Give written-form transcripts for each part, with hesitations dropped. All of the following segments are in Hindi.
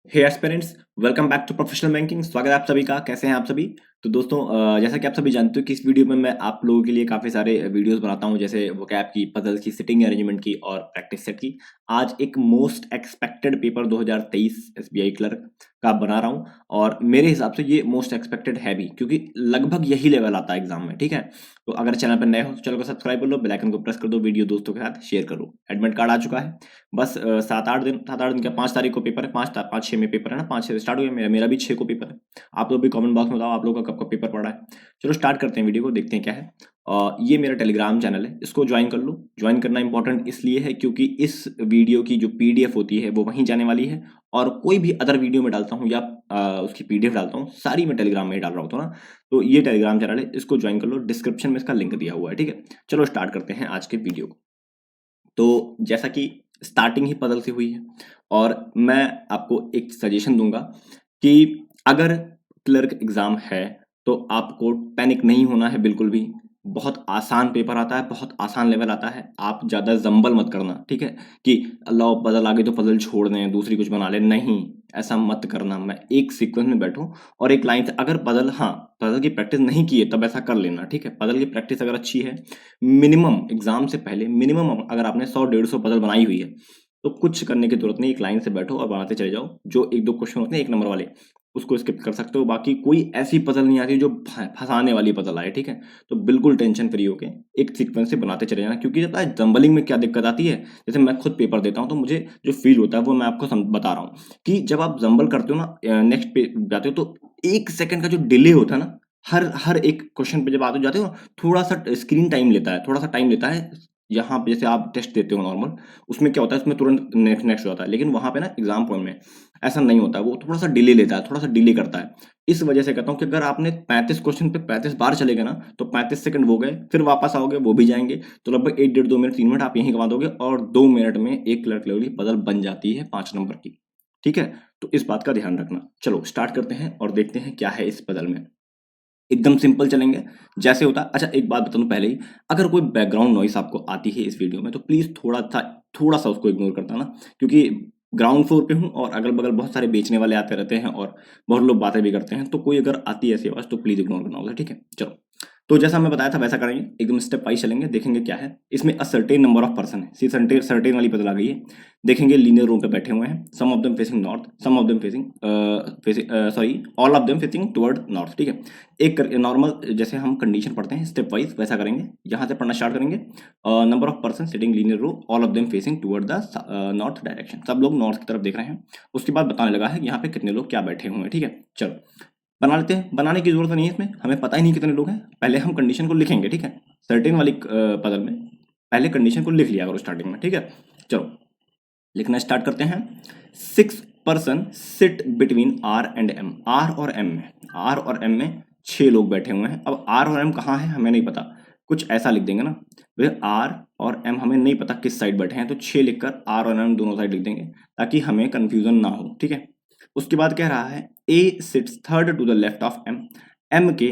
Hey aspirants, welcome back to professional banking. स्वागत है आप सभी का। कैसे हैं आप सभी? तो दोस्तों, जैसा कि आप सभी जानते हो कि इस वीडियो में मैं आप लोगों के लिए काफ़ी सारे वीडियोस बनाता हूं, जैसे वोकैब की, पजल्स की, सिटिंग अरेंजमेंट की और प्रैक्टिस सेट की। आज एक most expected paper 2023 SBI clerk का बना रहा हूं और मेरे हिसाब से ये मोस्ट एक्सपेक्टेड है भी, क्योंकि लगभग यही लेवल आता है एग्जाम में। ठीक है, तो अगर चैनल पर नए हो तो चैनल को सब्सक्राइब कर लो, बेल आइकन को प्रेस कर दो, वीडियो दोस्तों के साथ शेयर करो। एडमिट कार्ड आ चुका है। बस 7-8 दिन क्या, 5 तारीख को पेपर है। 5-6 में पेपर है ना, 5 से स्टार्ट हो गया। मेरा भी 6 को पेपर है। आप लोग भी कमेंट बॉक्स में बताओ आप लोग का कब का पेपर पड़ा है। चलो स्टार्ट करते हैं वीडियो को, देखते हैं क्या है। ये मेरा टेलीग्राम चैनल है, इसको ज्वाइन कर लो। ज्वाइन करना इंपॉर्टेंट इसलिए है क्योंकि इस वीडियो की जो पीडीएफ होती है वो वहीं जाने वाली है, और कोई भी अदर वीडियो में डालता हूँ या उसकी पीडीएफ डालता हूँ, सारी मैं टेलीग्राम में ही डाल रहा होता हूँ ना। तो ये टेलीग्राम चैनल है, इसको ज्वाइन कर लो। डिस्क्रिप्शन में इसका लिंक दिया हुआ है। ठीक है, चलो स्टार्ट करते हैं आज के वीडियो को। तो जैसा कि स्टार्टिंग ही पजल से हुई है, और मैं आपको एक सजेशन दूंगा कि अगर क्लर्क एग्जाम है तो आपको पैनिक नहीं होना है बिल्कुल भी। बहुत आसान पेपर आता है, बहुत आसान लेवल आता है। आप ज़्यादा जंबल मत करना, ठीक है, कि अल्लाह पजल आ गई तो पजल छोड़ दें, दूसरी कुछ बना लें। नहीं, ऐसा मत करना। मैं एक सीक्वेंस में बैठूं और एक लाइन से, अगर पजल, हाँ, पजल की प्रैक्टिस नहीं की है तब ऐसा कर लेना। ठीक है, पजल की प्रैक्टिस अगर अच्छी है, मिनिमम एग्जाम से पहले मिनिमम अगर आपने 100-150 पजल बनाई हुई है तो कुछ करने की जरूरत नहीं। एक लाइन से बैठो और बनाते चले जाओ। जो एक दो क्वेश्चन होते हैं 1 नंबर वाले, उसको स्किप कर सकते हो। बाकी कोई ऐसी पजल नहीं आती जो फंसाने वाली पजल आए। ठीक है, तो बिल्कुल टेंशन फ्री होके एक सीक्वेंस से बनाते चले जाना। क्योंकि जब जंबलिंग में क्या दिक्कत आती है, जैसे मैं खुद पेपर देता हूँ तो मुझे जो फील होता है वो मैं आपको बता रहा हूँ कि जब आप जंबल करते हो ना, नेक्स्ट पे जाते हो तो 1 सेकंड का जो डिले होता है ना, हर हर एक क्वेश्चन पे जब आते जाते हो, थोड़ा सा स्क्रीन टाइम लेता है, थोड़ा सा टाइम लेता है। यहाँ पे जैसे आप टेस्ट देते हो नॉर्मल, उसमें क्या होता है, उसमें तुरंत नेक्स्ट नेक्स्ट हो जाता है, लेकिन वहां पे ना एग्जाम पॉइंट में ऐसा नहीं होता है। वो थोड़ा सा डिले लेता है, थोड़ा सा डिले करता है। इस वजह से कहता हूँ कि अगर आपने 35 क्वेश्चन पे 35 बार चले गए ना, तो 35 सेकंड वो गए, फिर वापस आओगे वो भी जाएंगे। तो लगभग 1 डेढ़ 2 मिनट 3 मिनट आप यहीं गंवा दोगे, और 2 मिनट में एक क्लर्क लेवल की पजल बन जाती है 5 नंबर की। ठीक है, तो इस बात का ध्यान रखना। चलो स्टार्ट करते हैं और देखते हैं क्या है इस पजल में। एकदम सिंपल चलेंगे जैसे होता है। अच्छा, एक बात बता दूं पहले ही, अगर कोई बैकग्राउंड नॉइस आपको आती है इस वीडियो में तो प्लीज थोड़ा सा उसको इग्नोर करता ना, क्योंकि ग्राउंड फ्लोर पे हूँ और अगल बगल बहुत सारे बेचने वाले आते रहते हैं और बहुत लोग बातें भी करते हैं। तो कोई अगर आती है ऐसी आवाज तो प्लीज इग्नोर करना होगा। ठीक है, चलो। तो जैसा मैं बताया था वैसा करेंगे, एकदम स्टेप वाइज चलेंगे, देखेंगे क्या है इसमें। A certain number of person है, सी सर्टेन सर्टेन वाली पता गई है। देखेंगे लीनियर रूम पे बैठे हुए हैं, some of them facing north, some of them facing sorry, all of them facing toward north. ठीक है, एक नॉर्मल जैसे हम कंडीशन पढ़ते हैं स्टेप वाइज वैसा करेंगे। यहाँ से पढ़ना स्टार्ट करेंगे। Number of person sitting linear row, all of them facing toward the north direction. सब लोग नॉर्थ की तरफ देख रहे हैं। उसके बाद बताने लगा है यहाँ पे कितने लोग क्या बैठे हुए हैं। ठीक है, चलो बना लेते हैं। बनाने की जरूरत नहीं है, इसमें हमें पता ही नहीं कितने लोग हैं। पहले हम कंडीशन को लिखेंगे। ठीक है, सर्टेन वाली पजल में पहले कंडीशन को लिख लिया करो स्टार्टिंग में। ठीक है, चलो लिखना स्टार्ट करते हैं। 6 person sit between R and M. R और एम में, आर और एम में 6 लोग बैठे हुए हैं। अब आर और एम कहाँ है हमें नहीं पता, कुछ ऐसा लिख देंगे ना भाई, आर और एम हमें नहीं पता किस साइड बैठे हैं, तो 6 लिखकर आर और एम दोनों साइड लिख देंगे ताकि हमें कंफ्यूजन ना हो। ठीक है, उसके बाद कह रहा है A sits third to the left of M. M के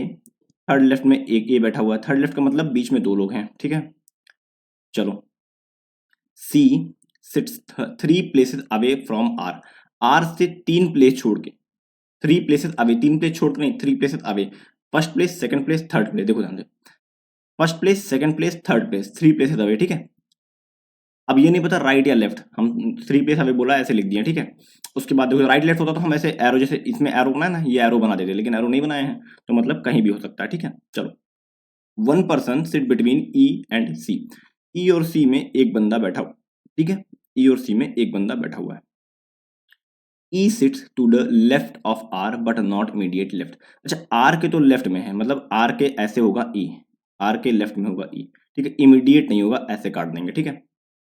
थर्ड लेफ्ट में एक ए बैठा हुआ है। थर्ड लेफ्ट का मतलब बीच में 2 लोग हैं। ठीक है, चलो। C sits 3 places away from R. R से 3 प्लेस छोड़ के, 3 प्लेसेस अवे, 3 प्लेस छोड़ के नहीं, 3 places away. First place, second place, third place, देखो ध्यान से, first place, second place, third place, 3 places away. ठीक है, अब ये नहीं पता राइट या लेफ्ट, हम 3 प्लेस अवे बोला ऐसे लिख दिया। ठीक है, उसके बाद देखो राइट लेफ्ट होता तो हम ऐसे एरो, जैसे इसमें एरो बनाया ना, ये एरो बना देते, लेकिन एरो नहीं बनाए हैं तो मतलब कहीं भी हो सकता है। ठीक है, चलो। 1 person sit between E and C. E और सी में एक बंदा बैठा हुआ। ठीक है, ई और सी में एक बंदा बैठा हुआ है। E sits to the left of R but not immediate left. अच्छा, आर के तो लेफ्ट में है, मतलब आर के ऐसे होगा ई, आर के लेफ्ट में होगा ई। ठीक है, इमीडिएट नहीं होगा, ऐसे काट देंगे। ठीक है,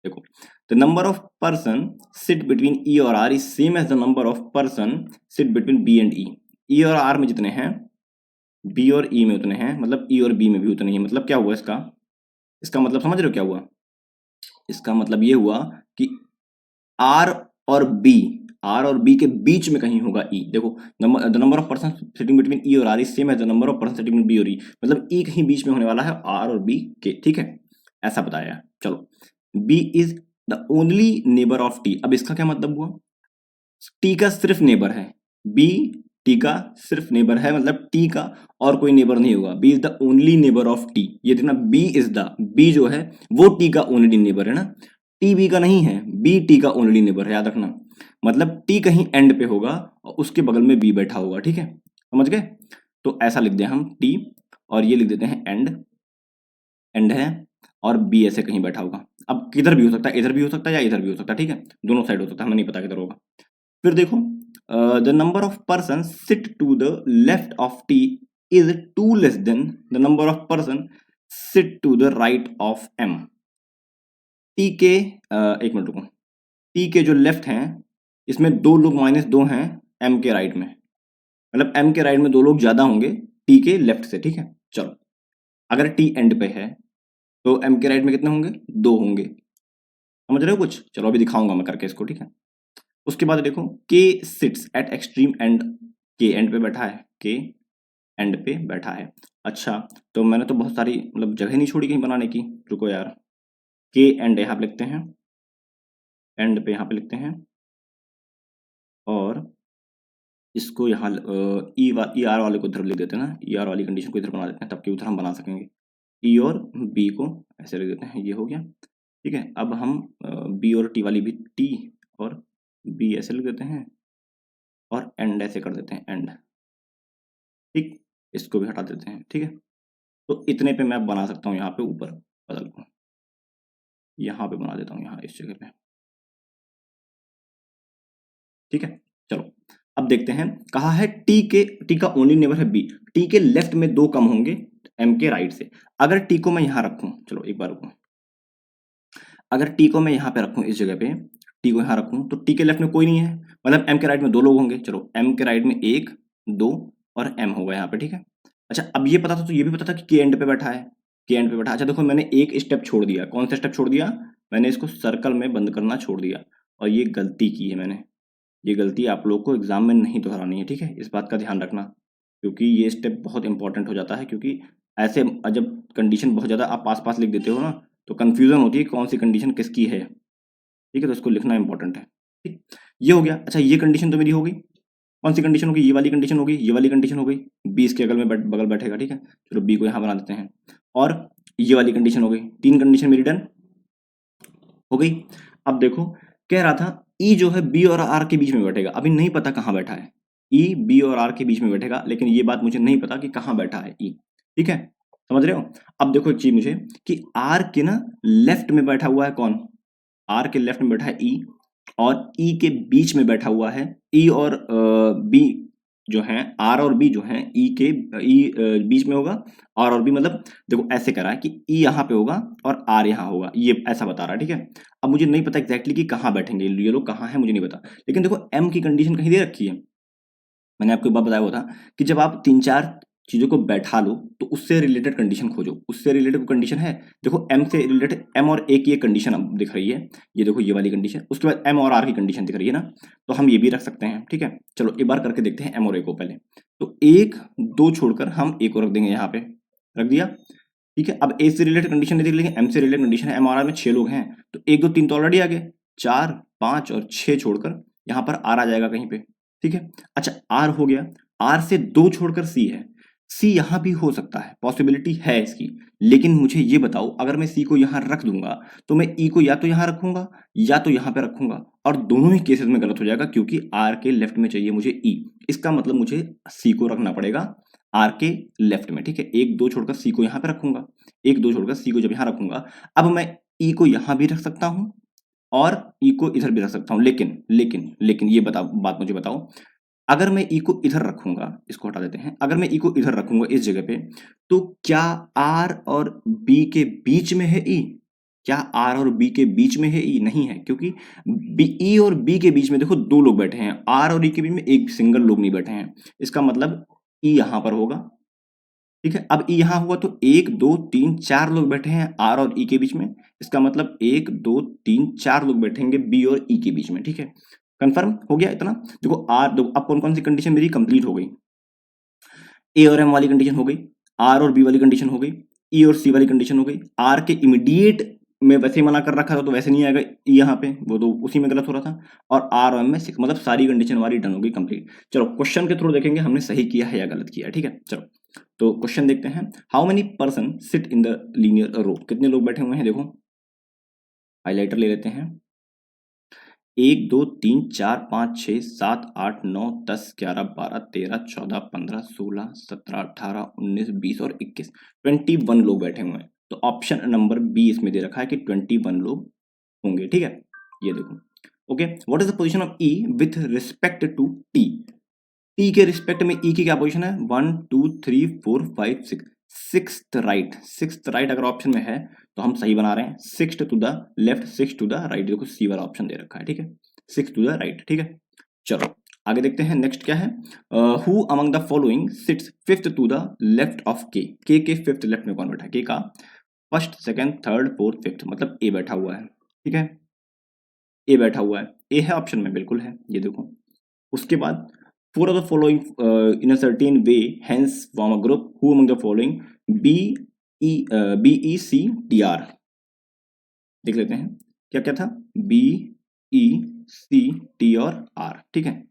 देखो, the number of person sit between E और R is same as the number of person sit between B and E. E और आर में जितने हैं, बी और ई में उतने हैं, मतलब ई और बी में भी उतने ही हैं। मतलब क्या हुआ इसका, इसका मतलब समझ रहे हो क्या हुआ? इसका मतलब ये हुआ कि आर और बी, आर और बी के बीच में कहीं होगा ई। देखो, the number of person sitting between E और R is same as the number of person sitting between B और ई। मतलब ई कहीं बीच में होने वाला है आर और बी के। ठीक है, ऐसा बताया। चलो, B is the only neighbour of T. अब इसका क्या मतलब हुआ? टी का सिर्फ नेबर है, बी टी का सिर्फ नेबर है, मतलब टी का और कोई नेबर नहीं होगा। B is the only neighbour of T. ये देखना, बी जो है वो टी का ओनली नेबर है ना, टी बी का नहीं है, बी टी का ओनली नेबर है, याद रखना। मतलब टी कहीं एंड पे होगा और उसके बगल में बी बैठा होगा, ठीक है, समझ गए। तो ऐसा लिख दें हम टी, और ये लिख देते हैं एंड है, और बी ऐसे कहीं बैठा होगा। अब किधर भी हो सकता है, इधर भी हो सकता है या इधर भी हो सकता है, ठीक है, दोनों साइड हो सकता है, हमें नहीं पता किधर होगा। फिर देखो, the number of person sit to the left of T is two less than the number of person sit to the right of M. T के एक मिनट रुको, टी के जो लेफ्ट हैं इसमें दो लोग -2 हैं एम के राइट में, मतलब एम के राइट में दो लोग ज्यादा होंगे टी के लेफ्ट से, ठीक है। चलो, अगर टी एंड पे है तो एम के राइट में कितने होंगे, 2 होंगे, समझ रहे हो कुछ। चलो अभी दिखाऊंगा मैं करके इसको, ठीक है। उसके बाद देखो, के सिट्स एट एक्सट्रीम एंड, के एंड पे बैठा है, के एंड पे बैठा है। अच्छा, तो मैंने तो बहुत सारी मतलब जगह नहीं छोड़ी कहीं बनाने की, रुको यार। के एंड यहाँ पे लिखते हैं, एंड पे यहाँ पे लिखते हैं, और इसको यहाँ ई आर वाले को इधर लिख देते हैं ना, ई आर वाली कंडीशन को इधर बना देते हैं, तब कि उधर हम बना सकेंगे। ई और बी को ऐसे लिख देते हैं, ये हो गया, ठीक है। अब हम बी और टी वाली भी, टी और बी ऐसे लिख देते हैं, और एंड ऐसे कर देते हैं, एंड, ठीक, इसको भी हटा देते हैं, ठीक है। तो इतने पे मैं बना सकता हूँ यहाँ पे ऊपर बदल को, यहाँ पे बना देता हूँ, यहाँ इस जगह पे, ठीक है। चलो अब देखते हैं, कहा है टी का ओनली नेबर है बी, टी के लेफ्ट में 2 कम होंगे एम के राइट से। अगर टी को मैं यहाँ रखूं, चलो एक बार रुको, अगर टी को मैं यहाँ पे रखूं, इस जगह पे टी को यहाँ रखूं, तो टी के लेफ्ट में कोई नहीं है, मतलब एम के राइट में 2 लोग होंगे। चलो एम के राइट में 1 2 और एम होगा यहाँ पे, ठीक है। अच्छा, अब ये पता था, तो ये भी पता था कि के एंड पे बैठा है, के एंड पे बैठा। अच्छा देखो, मैंने एक स्टेप छोड़ दिया, कौन सा स्टेप छोड़ दिया, मैंने इसको सर्कल में बंद करना छोड़ दिया, और ये गलती की है मैंने, ये गलती आप लोग को एग्जाम में नहीं दोहरानी है, ठीक है, इस बात का ध्यान रखना, क्योंकि ये स्टेप बहुत इंपॉर्टेंट हो जाता है। क्योंकि ऐसे जब कंडीशन बहुत ज़्यादा आप पास लिख देते हो ना, तो कन्फ्यूजन होती है कौन सी कंडीशन किसकी है, ठीक है, तो इसको लिखना इंपॉर्टेंट है, ठीक। ये हो गया। अच्छा, ये कंडीशन तो मेरी हो गई, कौन सी कंडीशन होगी, ये वाली कंडीशन होगी, ये वाली कंडीशन हो गई, बी इसके अगल में बगल बैठेगा, ठीक है। चलो बी को यहाँ बना देते हैं, और ये वाली कंडीशन हो गई, 3 कंडीशन मेरी डन हो गई। अब देखो, कह रहा था ई जो है बी और आर के बीच में बैठेगा, अभी नहीं पता कहाँ बैठा है, ई बी और आर के बीच में बैठेगा, लेकिन ये बात मुझे नहीं पता कि कहाँ बैठा है ई, ठीक है, समझ रहे हो। अब देखो एक चीज मुझे, कि आर के ना लेफ्ट में बैठा हुआ है कौन, आर के लेफ्ट में बैठा है ई, और ई के बीच में बैठा हुआ है ई और बी जो है, आर और बी जो है ई के बीच में होगा, आर और बी, मतलब देखो ऐसे करा है कि ई यहाँ पे होगा और आर यहाँ होगा, ये ऐसा बता रहा है, ठीक है। अब मुझे नहीं पता एग्जैक्टली कि कहाँ बैठेंगे ये लोग, कहाँ है मुझे नहीं पता, लेकिन देखो एम की कंडीशन कहीं दे रखी है। मैंने आपको एक बात बताया हुआ था कि जब आप 3-4 चीजों को बैठा लो तो उससे रिलेटेड कंडीशन खोजो, उससे रिलेटेड कंडीशन है। देखो एम से रिलेटेड, एम और ए की एक कंडीशन अब दिख रही है, ये देखो ये वाली कंडीशन, उसके बाद एम और आर की कंडीशन दिख रही है ना, तो हम ये भी रख सकते हैं, ठीक है। चलो एक बार करके देखते हैं एम और ए को पहले, तो 1 2 छोड़कर हम ए को रख देंगे, यहाँ पे रख दिया, ठीक है। अब ए से रिलेटेड कंडीशन नहीं देख लेंगे, एम से रिलेटेड कंडीशन है, एम और आर में 6 लोग हैं, तो 1 2 3 तो ऑलरेडी आ गए, 4 5 और 6 छोड़कर यहाँ पर आर आ जाएगा कहीं पे, ठीक है। अच्छा, आर हो गया, आर से 2 छोड़कर सी है, सी यहां भी हो सकता है, पॉसिबिलिटी है इसकी, लेकिन मुझे ये बताओ, अगर मैं सी को यहां रख दूंगा तो मैं ई को या तो यहां रखूंगा या तो यहां पे रखूंगा, और दोनों ही केसेस में गलत हो जाएगा, क्योंकि आर के लेफ्ट में चाहिए मुझे ई, इसका मतलब मुझे सी को रखना पड़ेगा आर के लेफ्ट में, ठीक है। 1 2 छोड़कर सी को यहां पे रखूंगा, 1 2 छोड़कर सी को जब यहां रखूंगा, अब मैं ई को यहां भी रख सकता हूं और ई को इधर भी रख सकता हूं, लेकिन लेकिन लेकिन ये बात मुझे बताओ, अगर मैं ई को इधर रखूंगा, इसको हटा देते हैं, अगर मैं ई को इधर रखूंगा इस जगह पे, तो क्या आर और बी के बीच में है ई, क्या आर और बी के बीच में है ई, नहीं है, क्योंकि ई और बी के बीच में देखो 2 लोग बैठे हैं, आर और ई के बीच में एक सिंगल लोग नहीं बैठे हैं, इसका मतलब ई यहां पर होगा, ठीक है। अब ई यहां हुआ तो 1 2 3 4 लोग बैठे हैं आर और ई के बीच में, इसका मतलब 1 2 3 4 लोग बैठेंगे बी और ई के बीच में, ठीक है। कंफर्म हो गया इतना। देखो आर, देखो अब कौन कौन सी कंडीशन मेरी कंप्लीट हो गई, ए और एम वाली कंडीशन हो गई, आर और बी वाली कंडीशन हो गई, ई और सी वाली कंडीशन हो गई, आर के इमीडिएट में वैसे ही मना कर रखा था तो वैसे नहीं आएगा यहाँ पे, वो तो उसी में गलत हो रहा था। और आर और एम में 6, मतलब सारी कंडीशन हमारी डन होगी कंप्लीट। चलो क्वेश्चन के थ्रू देखेंगे हमने सही किया है या गलत किया है, ठीक है। चलो तो क्वेश्चन देखते हैं, how many person sit in the linear row, कितने लोग बैठे हुए हैं, देखो हाईलाइटर ले लेते हैं। 1 2 3 4 5 6 7 8 9 10 11 12 13 14 15 16 17 18 19 20 और 21, 21 लोग बैठे हुए हैं। तो ऑप्शन नंबर बी इसमें दे रखा है कि 21 लोग होंगे, ठीक है। ये देखो, okay, what is the position of E with respect to T, T के रिस्पेक्ट में ई की क्या पोजीशन है, 1 2 3 4 5 6, सिक्स्थ राइट, सिक्स्थ राइट अगर ऑप्शन में है तो हम सही बना रहे हैं, sixth to the left, six to the right, देखो सी वाला ऑप्शन दे रखा है, ठीक है, सिक्स टू द राइट, ठीक है। चलो आगे देखते हैं, नेक्स्ट क्या है, who among the following sits fifth to the left of K fifth left में कौन बैठा है, के का first second third fourth fifth, मतलब ए बैठा हुआ है, ठीक है, ए बैठा हुआ है, ए है ऑप्शन में, बिल्कुल है, ये देखो। उसके बाद four of the following in a certain way hence form a group who among the following BECTR, देख लेते हैं क्या क्या था, BECT और R, ठीक है,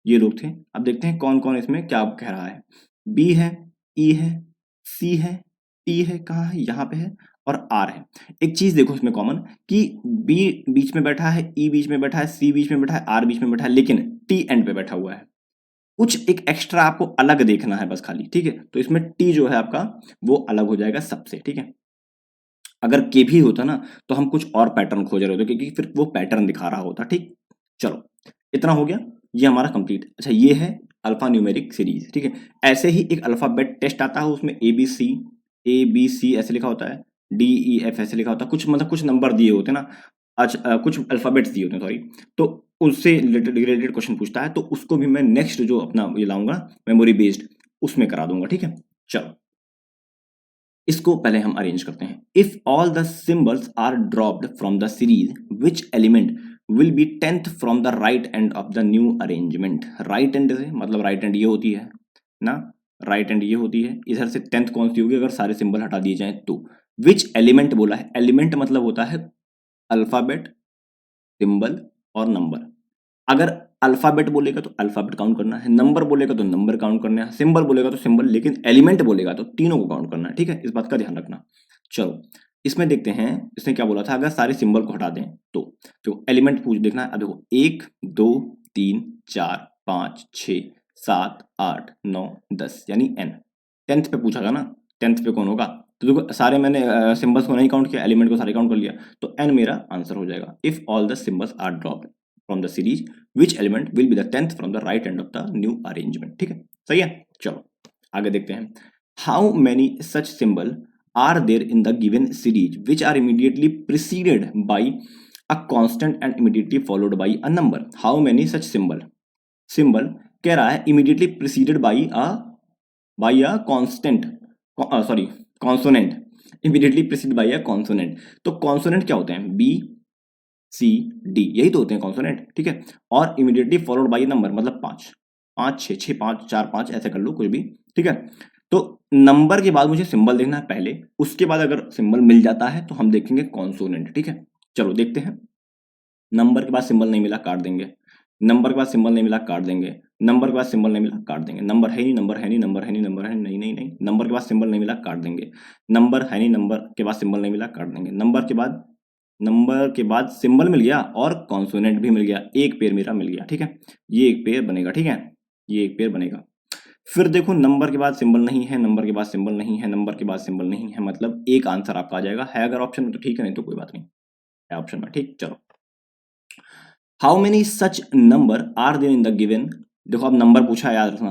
ये लोग थे। अब देखते हैं कौन कौन इसमें क्या कह रहा है, B है, E है, C है, T है, कहाँ है, यहाँ पे है, और R है। एक चीज देखो इसमें कॉमन कि B बीच में बैठा है, E बीच में बैठा है, C बीच में बैठा है, R बीच में बैठा है, लेकिन T एंड पे बैठा हुआ है। कुछ एक एक्स्ट्रा आपको अलग देखना है बस खाली, ठीक है। तो इसमें टी जो है आपका वो अलग हो जाएगा सबसे, ठीक है। अगर के भी होता ना तो हम कुछ और पैटर्न खोज रहे होते, क्योंकि फिर वो पैटर्न दिखा रहा होता, ठीक। चलो इतना हो गया, ये हमारा कंप्लीट। अच्छा ये है अल्फा न्यूमेरिक सीरीज, ठीक है। ऐसे ही एक अल्फाबेट टेस्ट आता है, उसमें ए बी सी ऐसे लिखा होता है, डी ई एफ ऐसे लिखा होता है, कुछ मतलब कुछ नंबर दिए होते हैं ना, अच्छा कुछ अल्फाबेट्स दिए होते हैं, सॉरी। तो उससे रिलेटेड क्वेश्चन पूछता है, तो उसको भी मैं नेक्स्ट जो अपना ये लाऊंगा मेमोरी बेस्ड, उसमें करा दूंगा, ठीक है। चलो इसको पहले हम अरेंज करते हैं, if all the symbols are dropped from the series which element will be 10th from the right end of the new arrangement, right end से मतलब राइट एंड ये होती है ना, राइट एंड ये होती है, इधर से 10th कौन सी होगी अगर सारे सिंबल हटा दिए जाएं तो, विच एलिमेंट बोला है, एलिमेंट मतलब होता है अल्फाबेट, सिंबल और नंबर। अगर अल्फाबेट बोलेगा तो अल्फाबेट काउंट करना है, नंबर बोलेगा तो नंबर काउंट करना है, सिंबल बोलेगा तो सिंबल, लेकिन एलिमेंट बोलेगा तो तीनों को काउंट करना है, ठीक है, इस बात का ध्यान रखना। चलो इसमें देखते हैं इसने क्या बोला था, अगर सारे सिंबल को हटा दें तो एलिमेंट पूछ देखना है। अब देखो 1 2 3 4 5 6 7 8 9 10 यानी n, 10th पे पूछा था ना, 10th पे कौन होगा, तो देखो सारे मैंने सिंबल्स को नहीं काउंट किया, एलिमेंट को सारे काउंट कर लिया, तो n मेरा आंसर हो जाएगा, if all the symbols are dropped from the series which element will be the 10th from the right end of the new arrangement, ठीक है, सही है। चलो आगे देखते हैं, how many such symbol are there in the given series which are immediately preceded by a constant and immediately followed by a number, how many such symbol कह रहा है immediately preceded by a constant, sorry consonant, immediately preceded by a consonant, तो consonant क्या होते हैं, B सी डी, यही तो होते हैं कॉन्सोनेंट, ठीक है। और इमीडिएटली फॉलोड बाई नंबर, मतलब 5 5 6 6 5 4 5 ऐसे कर लो कुछ भी, ठीक है। तो नंबर के बाद मुझे सिंबल देखना है पहले, उसके बाद अगर सिंबल मिल जाता है तो हम देखेंगे कॉन्सोनेंट, ठीक है। चलो देखते हैं, नंबर के बाद सिंबल नहीं मिला काट देंगे, नंबर के बाद सिंबल नहीं मिला काट देंगे, नंबर के बाद सिंबल नहीं मिला काट देंगे, नंबर है नहीं, नंबर है नहीं, नंबर है नहीं, नंबर है नहीं, नहीं नहीं, नंबर के बाद सिंबल नहीं मिला काट देंगे, नंबर है नहीं, नंबर के बाद सिंबल नहीं मिला काट देंगे, नंबर के बाद सिंबल मिल गया और कॉन्सोनेंट भी मिल गया, एक पेयर मेरा मिल गया, ठीक है, ये एक पेयर बनेगा, ठीक है, ये एक पेयर बनेगा। फिर देखो नंबर के बाद सिंबल नहीं है, नंबर के बाद सिंबल नहीं है, नंबर के बाद सिंबल नहीं है, मतलब एक आंसर आपका आ जाएगा, है अगर ऑप्शन में तो ठीक है, नहीं तो कोई बात नहीं, है ऑप्शन में, ठीक। चलो how many such number are there in the given, देखो अब नंबर पूछा है, याद रखना,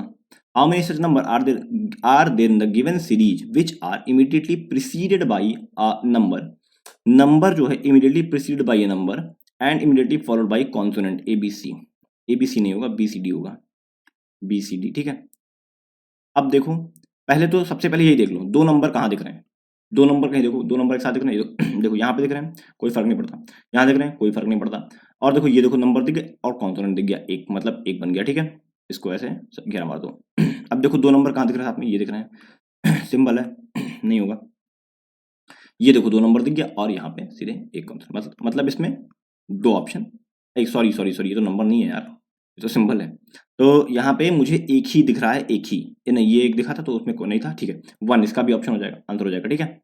how many such number are there in the given series which are immediately preceded by a number, number जो है immediately preceded by a number and immediately followed by consonant A B C नहीं होगा, बीसीडी होगा, बीसीडी, ठीक है। अब देखो पहले तो सबसे पहले यही देख लो, दो नंबर कहाँ दिख रहे हैं, दो नंबर कहीं देखो, दो नंबर एक साथ दिख रहे हैं, देखो यहाँ पे दिख रहे हैं, कोई फर्क नहीं पड़ता, यहाँ दिख रहे हैं कोई फर्क नहीं पड़ता, और देखो ये देखो नंबर दिख गए और कॉन्सोनेंट दिख गया एक, मतलब एक बन गया, ठीक है। इसको ऐसे घेरा मार दो। अब देखो दो नंबर कहाँ दिख रहे हैं साथ में, ये दिख रहे हैं, सिंबल है, नहीं होगा, ये देखो 2 नंबर दिख गया और यहाँ पे सीधे एक कॉन्स्टेंट, मतलब इसमें 2 ऑप्शन, सॉरी सॉरी सॉरी, ये तो नंबर नहीं है यार, ये तो सिंबल है। तो यहाँ पे मुझे एक ही दिख रहा है, एक ही, ये नहीं, ये एक दिखा था तो उसमें कोई नहीं था, ठीक है, 1 इसका भी ऑप्शन हो जाएगा, आंसर हो जाएगा, ठीक है।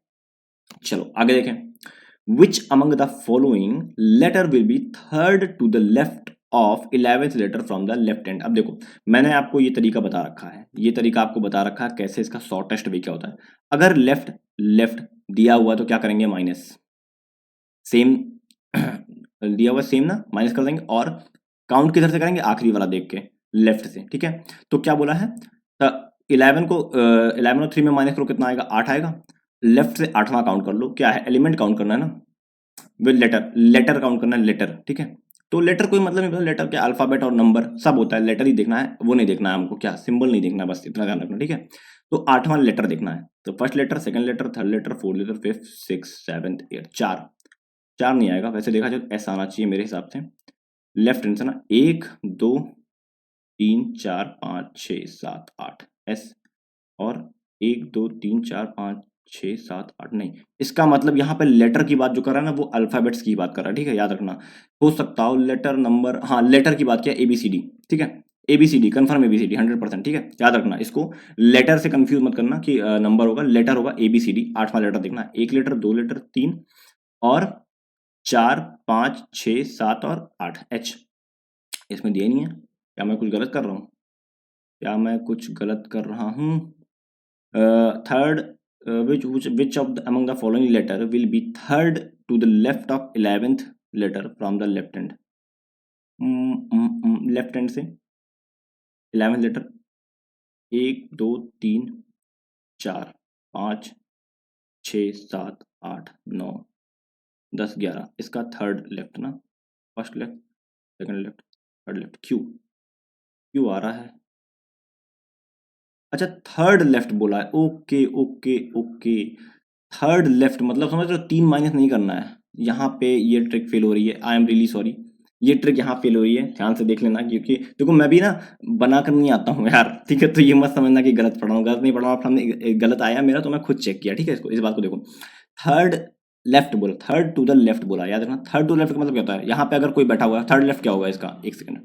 चलो आगे देखें, which among the following letter will be third to the left of 11th letter from the left hand। अब देखो मैंने आपको ये तरीका बता रखा है, ये तरीका आपको बता रखा है कैसे इसका शॉर्टेस्ट वे क्या होता है। अगर लेफ्ट लेफ्ट दिया हुआ तो क्या करेंगे, माइनस, सेम दिया हुआ सेम ना, माइनस कर देंगे, और काउंट किधर से करेंगे, आखिरी वाला देख के, लेफ्ट से, ठीक है। तो क्या बोला है, 11 को 11 और 3 में माइनस करो, कितना आएगा, 8 आएगा। लेफ्ट से 8वां काउंट कर लो, क्या है, एलिमेंट काउंट करना है ना, विद लेटर, लेटर काउंट करना है, लेटर, ठीक है। तो लेटर कोई मतलब नहीं, लेटर के अल्फाबेट और नंबर सब होता है, लेटर ही देखना है, वो नहीं देखना है हमको, क्या सिंबल नहीं देखना, बस इतना ध्यान रखना, ठीक है। तो 8वां लेटर देखना है, तो first letter, second letter, third letter, fourth letter, fifth, six, seventh, eight, चार नहीं आएगा, वैसे देखा जाए एस आना चाहिए मेरे हिसाब से, लेफ्ट हैंड से ना, 1 2 3 4 5 6 7 8 एस, और 1 2 3 4 5 6 7 8, नहीं, इसका मतलब यहाँ पे लेटर की बात जो कर रहा है ना, वो अल्फाबेट्स की बात कर रहा है, ठीक है, याद रखना। हो सकता हो लेटर नंबर, हाँ लेटर की बात किया, ABCD, ठीक है, ABCD कंफर्म, ABCD 100%, ठीक है, याद रखना इसको, लेटर से कंफ्यूज मत करना कि नंबर होगा, लेटर होगा ABCD, 8वां लेटर देखना, 1 लेटर, 2 लेटर, 3 और 4 5 6 7 और 8 H, इसमें दिया नहीं है, क्या मैं कुछ गलत कर रहा हूँ, क्या मैं कुछ गलत कर रहा हूँ। Third, which of the among the following letter will be third to the left of 11th letter from the left hand, left hand से 11th लेटर, 1 2 3 4 5 6 7 8 9 10 11, इसका थर्ड लेफ्ट ना, first left, second left, third left, Q आ रहा है, अच्छा थर्ड लेफ्ट बोला है, okay okay okay, third left मतलब समझ रहे हो, 3 माइनस नहीं करना है, यहाँ पे ये ट्रिक फेल हो रही है, आई एम रियली सॉरी, ये ट्रिक यहाँ फेल हो रही है, ध्यान से देख लेना, क्योंकि देखो मैं भी ना बनाकर नहीं आता हूँ यार, ठीक है, तो ये मत समझना कि गलत पढ़ रहा हूँ, गलत नहीं पढ़ रहा हूँ, हमने गलत आया मेरा तो मैं खुद चेक किया, ठीक है, इसको, इस बात को देखो, थर्ड लेफ्ट बोला, थर्ड टू द लेफ्ट बोला, याद रखना, थर्ड टू लेफ्ट का मतलब क्या होता है, यहाँ पे अगर कोई बैठा हुआ है, थर्ड लेफ्ट क्या होगा इसका, एक सेकंड,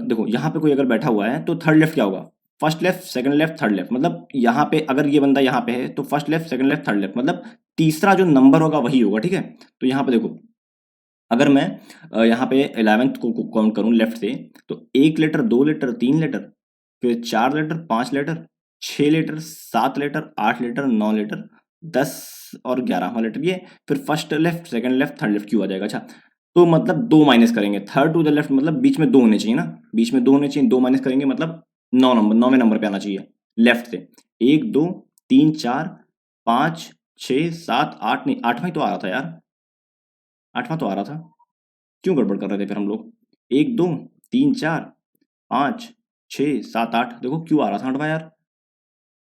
देखो यहाँ पे कोई अगर बैठा हुआ है तो थर्ड लेफ्ट क्या होगा, first left, second left, third left, मतलब यहाँ पे अगर ये बंदा यहाँ पे है तो first left, second left, third left, मतलब तीसरा जो नंबर होगा वही होगा, ठीक है। तो यहाँ पे देखो, अगर मैं यहाँ पे 11th को काउंट करूँ लेफ्ट से, तो 1 लेटर, 2 लेटर, 3 लेटर, फिर 4 letter, 5 letter, 6 letter, 7 letter, 8 letter, 9 letter, 10 और 11वां लेटर, ये फिर first left, second left, third left, क्यों आ जाएगा, अच्छा। तो मतलब 2 माइनस करेंगे, थर्ड टू द लेफ्ट मतलब बीच में 2 होने चाहिए ना, बीच में 2 होने चाहिए, 2 माइनस करेंगे मतलब 9 नंबर, 9वें नंबर पे आना चाहिए लेफ्ट से, 1 2 3 4 5 6 7 8, नहीं 8वां ही तो आ रहा था यार, 8वां तो आ रहा था, क्यों गड़बड़ कर रहे थे फिर हम लोग, 1 2 3 4 5 6 7 8, देखो क्यों आ रहा था 8वां यार,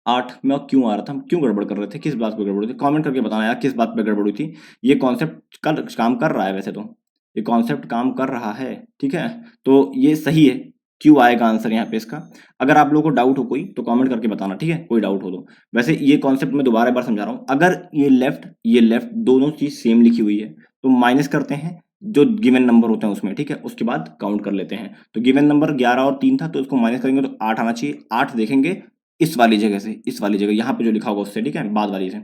8 में क्यों आ रहा था, हम क्यों गड़बड़ कर रहे थे, किस बात पे गड़बड़ हुई थी, कमेंट करके बताना यार किस बात पे गड़बड़ हुई थी। ये कॉन्सेप्ट कल काम कर रहा है, वैसे तो ये कॉन्सेप्ट काम कर रहा है, ठीक है, तो ये सही है, क्यों आएगा आंसर यहाँ पे इसका। अगर आप लोगों को डाउट हो कोई तो कमेंट करके बताना, ठीक है, कोई डाउट हो तो। वैसे ये कॉन्सेप्ट मैं दोबारा एक बार समझा रहा हूँ, अगर ये लेफ्ट दोनों चीज सेम लिखी हुई है तो माइनस करते हैं जो गिवन नंबर होते हैं उसमें, ठीक है, उसके बाद काउंट कर लेते हैं। तो गिवन नंबर 11 और 3 था, तो इसको माइनस करेंगे तो 8 आना चाहिए, 8 देखेंगे इस वाली जगह से, इस वाली जगह यहाँ पे जो लिखा होगा उससे, ठीक है, बाद वाली से।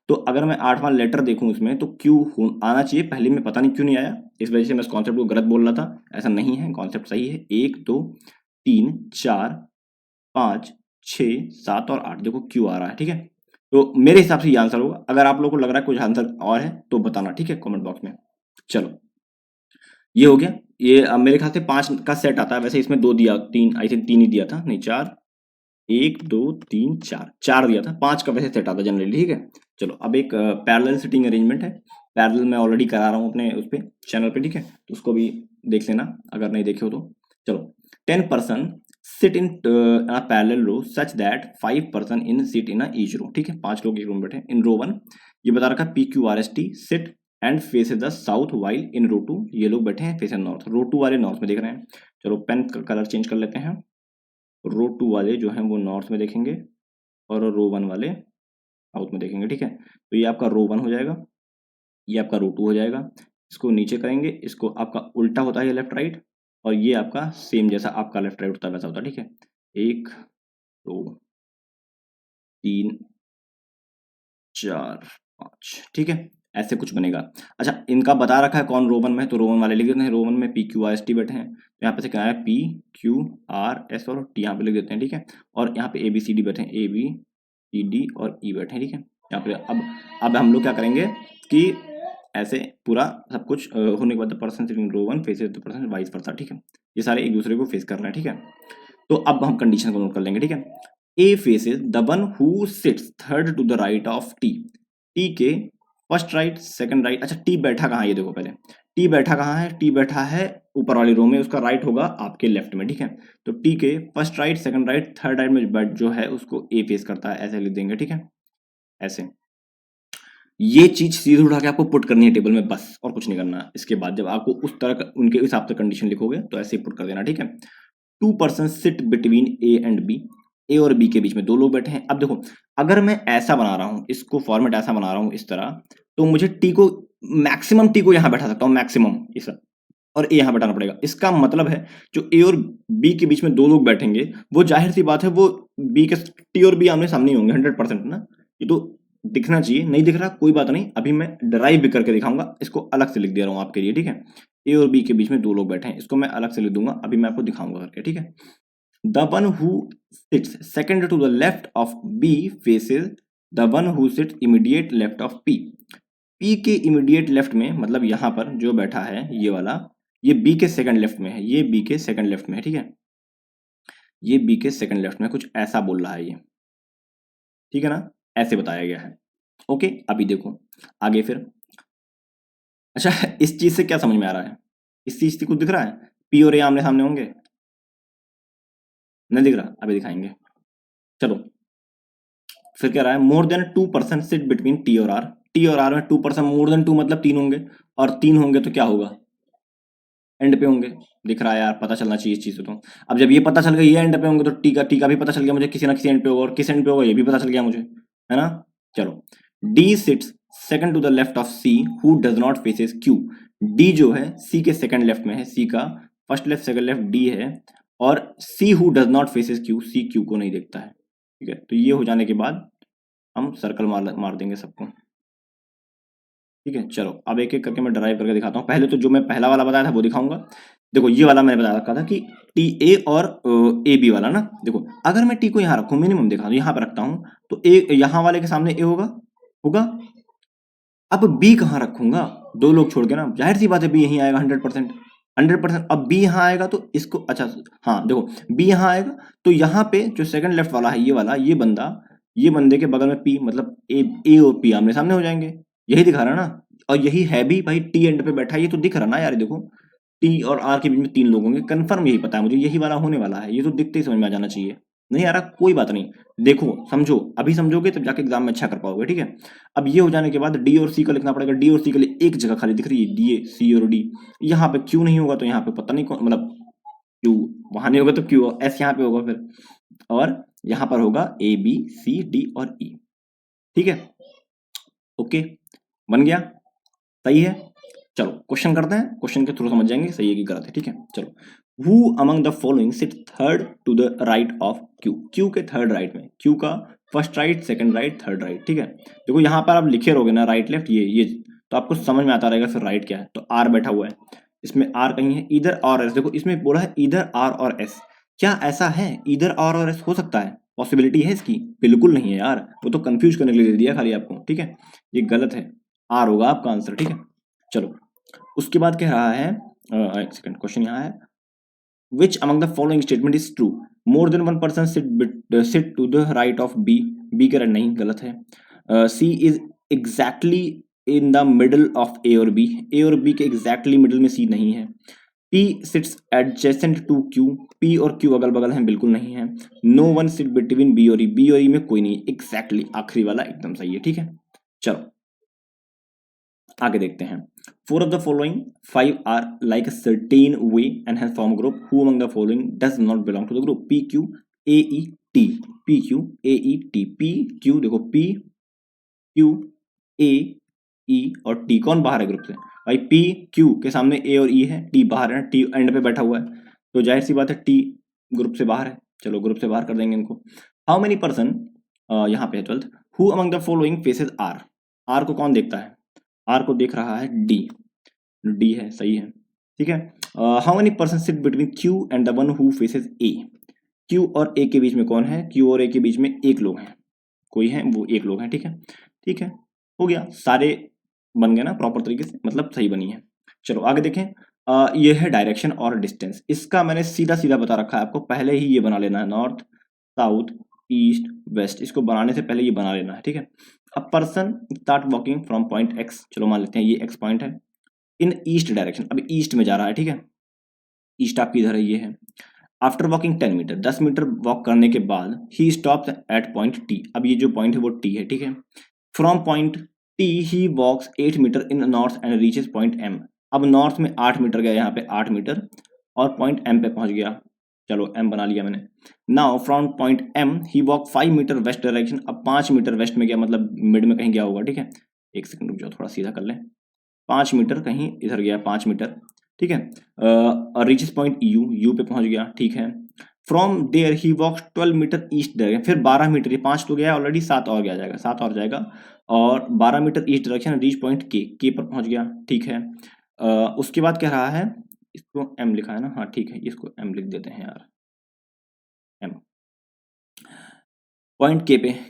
तो अगर मैं 8वां लेटर देखूं इसमें तो क्यू आना चाहिए, पहले में पता नहीं क्यों नहीं आया, इस वजह से मैं इस कॉन्सेप्ट को गलत बोल रहा था, ऐसा नहीं है, कॉन्सेप्ट सही है। 1 2 3 4 5 6 7 और 8, देखो क्यू आ रहा है, ठीक है। तो मेरे हिसाब से ये आंसर होगा, अगर आप लोगों को लग रहा है कुछ आंसर और है तो बताना, ठीक है, कमेंट बॉक्स में। चलो ये हो गया, ये अब मेरे ख्याल से 5 का सेट आता है, वैसे इसमें 2 दिया, 3 आई थिंक 3 ही दिया था, नहीं 4, 1 2 3 4, 4 दिया था, 5 का वैसे सेट आता है जनरली, ठीक है। चलो अब एक पैरेलल सिटिंग अरेंजमेंट है, पैरेलल मैं ऑलरेडी करा रहा हूँ अपने उस पे चैनल पे, ठीक है, तो उसको भी देख लेना अगर नहीं देखे हो तो। चलो 10 person sit in parallel row such that 5 person in sit in each row, ठीक है, 5 लोग एक रूम बैठे इन रो 1, ये बता रखा PQRST sit and faces the south while in row 2, ये लोग बैठे हैं फेसेस नॉर्थ, रो 2 वाले नॉर्थ में देख रहे हैं। चलो पेन कलर चेंज कर लेते हैं, रो 2 वाले जो हैं वो नॉर्थ में देखेंगे और रो 1 वाले साउथ में देखेंगे, ठीक है। तो ये आपका रो 1 हो जाएगा, ये आपका रो 2 हो जाएगा। इसको नीचे करेंगे, इसको आपका उल्टा होता है ये लेफ्ट राइट, और ये आपका सेम जैसा आपका लेफ्ट राइट होता है वैसा होता है, ठीक है। 1 2 3 4 5, ठीक है, ऐसे कुछ बनेगा। अच्छा, इनका बता रखा है कौन रो 1 में, तो रो 1 वाले लिख देते हैं। रो 1 में PQRST बैठे हैं, तो यहाँ पे से क्या है PQRS और T यहाँ पे लिख देते हैं, ठीक है। और यहाँ पे ABCD बैठे हैं, ABCD और E बैठे हैं, ठीक है। यहाँ पे अब हम लोग क्या करेंगे कि ऐसे पूरा सब कुछ होने के बाद person sitting row 1 faces the person vice versa, ठीक है। ये सारे एक दूसरे को फेस कर रहे हैं, ठीक है। तो अब हम कंडीशन को नोट कर लेंगे, ठीक है। A faces the one who sits third to the right of T. T के फर्स्ट राइट सेकंड राइट, अच्छा T बैठा कहाँ है ये देखो पहले, T बैठा कहाँ है, T बैठा है ऊपर वाली रो में, उसका राइट होगा आपके लेफ्ट में, ठीक है। तो T के first right second right third right में बैठ जो है उसको A फेस करता है, ऐसे लिख देंगे, ठीक है। ऐसे ये चीज सीधे उठा के आपको पुट करनी है टेबल में बस, और कुछ नहीं करना है। इसके बाद जब आपको उस तरह का उनके हिसाब से कंडीशन लिखोगे तो ऐसे ही पुट कर देना, ठीक है। 2 person sit between A and B, ए और बी के बीच में 2 लोग बैठे हैं। अब देखो, अगर मैं ऐसा बना रहा हूं, इसको फॉर्मेट ऐसा बना रहा हूं इस तरह, तो मुझे टी को मैक्सिमम टी को यहां बैठा सकता हूं, मैक्सिमम इस, और ए यहां बैठाना पड़ेगा। इसका मतलब है जो ए और बी के बीच में 2 लोग बैठेंगे, वो जाहिर सी बात है वो बी के टी और बी आमने सामने ही होंगे 100% ना। ये तो दिखना चाहिए, नहीं दिख रहा कोई बात नहीं, अभी मैं डराइव भी करके दिखाऊंगा। इसको अलग से लिख दे रहा हूं आपके लिए, ठीक है। ए और बी के बीच में 2 लोग बैठे हैं, इसको मैं अलग से लिख दूंगा, अभी मैं आपको दिखाऊंगा करके, ठीक है। The one who sits second to the left of B faces the one who sits immediate left of P. P के immediate left में मतलब यहाँ पर जो बैठा है ये वाला, ये B के सेकंड लेफ्ट में है, ये B के सेकंड लेफ्ट में है, ठीक है। ये B के सेकंड लेफ्ट में कुछ ऐसा बोल रहा है ये, ठीक है ना, ऐसे बताया गया है। ओके, अभी देखो आगे फिर। अच्छा, इस चीज से क्या समझ में आ रहा है, इस चीज से कुछ दिख रहा है, P और A आमने सामने होंगे, नहीं दिख रहा, अभी दिखाएंगे। चलो फिर कह रहा है more then 2 person sit between T और आर, टी और आर में 2 पर्सन, मोर देन 2 मतलब 3 होंगे, और 3 होंगे तो क्या होगा, एंड पे होंगे। दिख रहा है यार, पता चलना चाहिए इस चीज से। तो अब जब ये पता चल गया ये एंड पे होंगे, तो टी का भी पता चल गया मुझे, किसी ना किसी एंड पे होगा, और किस एंड पे होगा ये भी पता चल गया मुझे, है ना। चलो, D sits second to the left of C who does not faces Q. D जो है सी के सेकंड लेफ्ट में है, सी का first left second left D है, और C who does not faces Q, C Q को नहीं देखता है, ठीक है। तो ये हो जाने के बाद हम सर्कल मार देंगे सबको, ठीक है। चलो अब एक एक करके मैं ड्राइव करके दिखाता हूँ। पहले तो जो मैं पहला वाला बताया था वो दिखाऊंगा। देखो ये वाला मैंने बता रखा था कि टी ए और ए बी वाला ना, देखो अगर मैं टी को यहाँ रखूँ, मिनिमम दिखा दूँ, यहाँ पे रखता हूँ, तो ए यहाँ वाले के सामने ए होगा होगा। अब बी कहाँ रखूंगा, 2 लोग छोड़ के ना, जाहिर सी बात है बी यहीं आएगा 100%, 100%। अब बी यहाँ आएगा तो इसको, अच्छा हाँ देखो बी यहाँ आएगा, तो यहाँ पे जो सेकंड लेफ्ट वाला है ये वाला, ये बंदा, ये बंदे के बगल में पी, मतलब ए और पी आमने सामने हो जाएंगे, यही दिखा रहा ना। और यही है भी भाई, टी एंड पे बैठा है, ये तो दिख रहा ना यार, ये देखो टी और आर के बीच में 3 लोग होंगे, कंफर्म यही पता है मुझे, यही वाला होने वाला है, ये तो दिखते ही समझ में आ जाना चाहिए। नहीं आ रहा कोई बात नहीं, देखो समझो, अभी समझोगे तब जाके एग्जाम में अच्छा कर पाओगे, ठीक है। अब ये हो जाने के बाद डी और सी का लिखना पड़ेगा। डी और सी के लिए एक जगह खाली दिख रही है, डी ए सी और डी, यहाँ पे क्यू नहीं होगा, तो यहाँ पे पता नहीं कौन, मतलब क्यू वहां नहीं होगा तो क्यू एस यहाँ पे होगा फिर, और यहाँ पर होगा ए बी सी डी और ई, ठीक है। ओके, बन गया, सही है। चलो क्वेश्चन करते हैं, क्वेश्चन के थ्रू समझ जाएंगे सही है कि गलत है, ठीक है। चलो, who among the following sit third to the right of Q, Q के थर्ड राइट में, क्यू का first right second right third right, ठीक है। देखो यहाँ पर आप लिखे रहोगे ना राइट लेफ्ट ये, तो आपको समझ में आता रहेगा फिर राइट क्या है। तो आर बैठा हुआ है, इसमें आर कहीं है, इधर और एस, देखो इसमें बोला है इधर आर और एस, क्या ऐसा है इधर आर और एस हो सकता है, पॉसिबिलिटी है इसकी, बिल्कुल नहीं है यार, वो तो कंफ्यूज करने के लिए दे दिया खाली आपको, ठीक है। ये गलत है, आर होगा आपका आंसर, ठीक है। चलो उसके बाद कह रहा है, एक सेकंड, क्वेश्चन यहाँ है, which among the following statement is true, more than one person sit to the right of b, b के नहीं गलत है, c is exactly in the middle of a और b, a और b के exactly middle में c नहीं है, p sits adjacent to q, p और q अगल बगल हैं बिल्कुल नहीं है, no one sit between b और e, b और e में कोई नहीं, exactly आखिरी वाला एकदम सही है, ठीक है। चलो आगे देखते हैं। 4 of the following 5 are like a certain way and has form group, who among the following does not belong to the group, p q a e t, p q a e t, p q देखो p क्यू, ए, ई और टी। कौन बाहर है ग्रुप से? भाई पी क्यू के सामने ए और ई है, टी बाहर है, टी एंड पे बैठा हुआ है, तो जाहिर सी बात है टी ग्रुप से बाहर है। चलो ग्रुप से बाहर कर देंगे इनको। हाउ मेनी पर्सन, यहाँ पे है 12th, who among the following faces R. R को कौन देखता है? आर को देख रहा है डी। डी है, सही है, ठीक है। How many person sit between Q and the one who faces A. Q और ए के बीच में कौन है? क्यू और ए के बीच में एक लोग हैं, कोई है, वो एक लोग हैं, ठीक है, ठीक है, हो गया। सारे बन गए ना प्रॉपर तरीके से, मतलब सही बनी है। चलो आगे देखें। ये है डायरेक्शन और डिस्टेंस। इसका मैंने सीधा सीधा बता रखा है आपको, पहले ही ये बना लेना है, नॉर्थ साउथ ईस्ट वेस्ट, इसको बनाने से पहले ये बना लेना है, ठीक है। A person start walking from point x, चलो मान लेते हैं ये एक्स पॉइंट है, इन ईस्ट डायरेक्शन, अब ईस्ट में जा रहा है, ठीक है, ईस्ट आपकी इधर है, ये है। After walking 10 metre, 10 metre walk करने के बाद he stops at point T, अब ये जो पॉइंट है वो टी है, ठीक है। From point T he walks 8 metre in north and reaches point M, अब नॉर्थ में 8 मीटर गया, यहाँ पे 8 मीटर और पॉइंट एम पे पहुंच गया, चलो एम बना लिया मैंने। Now from point M he walk 5 metre west direction, अब 5 मीटर वेस्ट में गया, मतलब मिड में कहीं गया होगा, ठीक है। एक सेकंड रुक जाओ, थोड़ा सीधा कर ले, 5 मीटर कहीं इधर गया, 5 मीटर, ठीक है। रीचेस पॉइंट यू, यू पे पहुंच गया, ठीक है। From there he walks 12 metre east direction, फिर 12 मीटर, ये 5 तो गया ऑलरेडी, 7 और गया जाएगा, 7 और जाएगा, और 12 metre east direction, reach point K पर पहुंच गया, ठीक है। उसके बाद क्या रहा है, इसको एम लिखा है ना, हाँ ठीक है, इसको एम लिख देते हैं यार, M. Point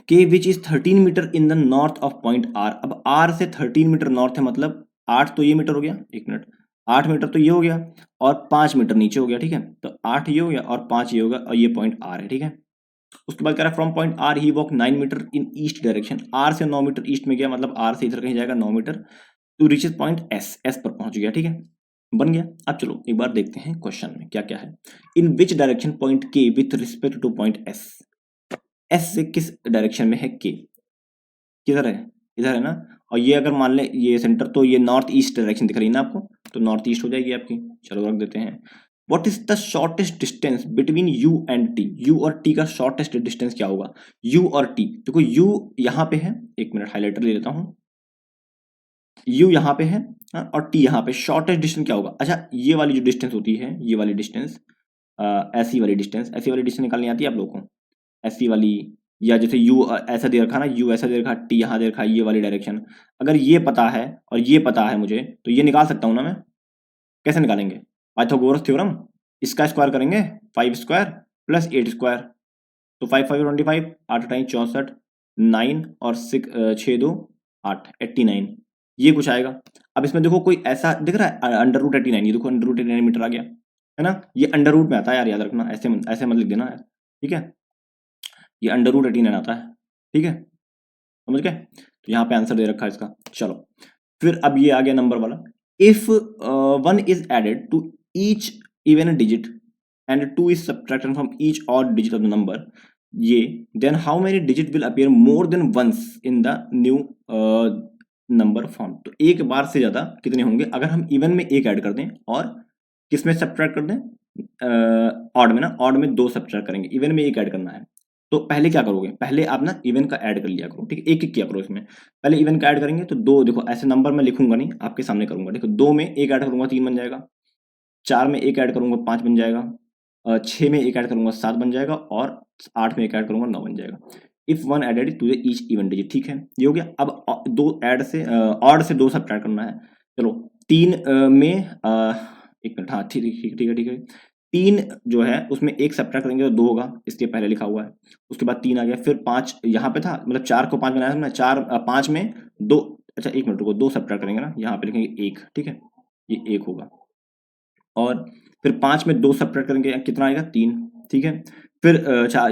K which is 13 metre in the north of point R, अब आर से 13 मीटर नॉर्थ है, मतलब 8 तो ये मीटर हो गया, एक मिनट, 8 मीटर तो ये हो गया और 5 मीटर नीचे हो गया, ठीक है, तो 8 ये हो गया और 5 ये होगा, और ये पॉइंट आर है, ठीक है। उसके बाद कह रहा है from point R he walk 9 metre in east direction, R से 9 मीटर ईस्ट में गया, मतलब आर से इधर कहीं जाएगा 9 metre, to reaches point S, S पर पहुंच गया, ठीक है, बन गया। अब चलो एक बार देखते हैं क्वेश्चन में क्या क्या है। इन विच डायरेक्शन पॉइंट के with respect two point S, S से किस डायरेक्शन में है के, किधर है, इधर है ना, और ये अगर मान ले ये सेंटर, तो ये नॉर्थ ईस्ट डायरेक्शन दिख रही है ना आपको, तो नॉर्थ ईस्ट हो जाएगी आपकी। चलो रख देते हैं। What is the shortest distance between you and T, you और टी का शॉर्टेस्ट डिस्टेंस क्या होगा? यू और टी, देखो यू यहाँ पे है, एक मिनट हाईलाइटर ले लेता हूँ, यू यहाँ पे है, हाँ, और टी यहाँ पे, शॉर्टेस्ट डिस्टेंस क्या होगा? अच्छा ये वाली जो डिस्टेंस होती है, ये वाली डिस्टेंस, ऐसी वाली डिस्टेंस, ऐसी वाली डिस्टेंस निकालनी आती है आप लोगों को? ऐसी वाली, या जैसे यू ऐसा दे रखा ना, यू ऐसा दे रखा, टी यहाँ दे रखा, ये वाली डायरेक्शन, अगर ये पता है और ये पता है मुझे, तो ये निकाल सकता हूँ ना मैं। कैसे निकालेंगे? पाइथागोरस थ्योरम, इसका स्क्वायर करेंगे, 5 स्क्वायर प्लस 8 स्क्वायर, तो 5 5 25, 8 टाइम 64, 9 और 6 6 2 8, 89, ये कुछ आएगा। अब इसमें देखो कोई ऐसा दिख रहा है अंडर रूट 89, ये देखो अंडर रूट 89 मीटर आ गया है ना, ये अंडर रूट में आता है यार, याद रखना, ऐसे ऐसे मत लिख देना यार, ठीक है, ये अंडर रूट 89 आता है, ठीक है, समझ गए? तो यहाँ पे आंसर दे रखा है इसका। चलो फिर अब ये आ गया नंबर वाला, if 1 is added to each even digit and 2 is subtracted from each odd digit of the number, ये then how many digit will appear more than once in the new number form, तो एक बार से ज्यादा कितने होंगे अगर हम इवन में एक ऐड कर दें और किस में सब्ट्रैक्ट कर दें, ऑड में ना, ऑड में 2 सब्ट्रैक्ट करेंगे, इवन में एक ऐड करना है। तो पहले क्या करोगे, पहले आप ना इवन का ऐड कर लिया करो, ठीक है, एक एक किया करो इसमें, पहले इवन का ऐड करेंगे तो 2, देखो ऐसे नंबर मैं लिखूंगा नहीं, आपके सामने करूंगा, देखो 2 में एक ऐड करूंगा 3 बन जाएगा, 4 में एक ऐड करूंगा 5 बन जाएगा, 6 में एक ऐड करूंगा 7 बन जाएगा, और 8 में एक ऐड करूंगा 9 बन जाएगा। If 1 added to the each even digit, ठीक है, ये हो गया। अब 2 ऐड से ऑड से 2 सब्ट्रैक्ट करना है, चलो 3 में एक मिनट, हाँ ठीक ठीक ठीक है ठीक है, 3 जो है उसमें एक सब्ट्रैक्ट करेंगे तो 2 होगा, इसके पहले लिखा हुआ है, उसके बाद 3 आ गया, फिर 5 यहाँ पे था, मतलब 4 को 5 बनाया हमने, 4 5 में 2, अच्छा एक मिनट रुको, 2 सब्ट्रैक्ट करेंगे ना, यहाँ पे लिखेंगे 1, ठीक है, ये 1 होगा, और फिर 5 में 2 सब्ट्रैक्ट करेंगे, कितना आएगा 3, ठीक है, फिर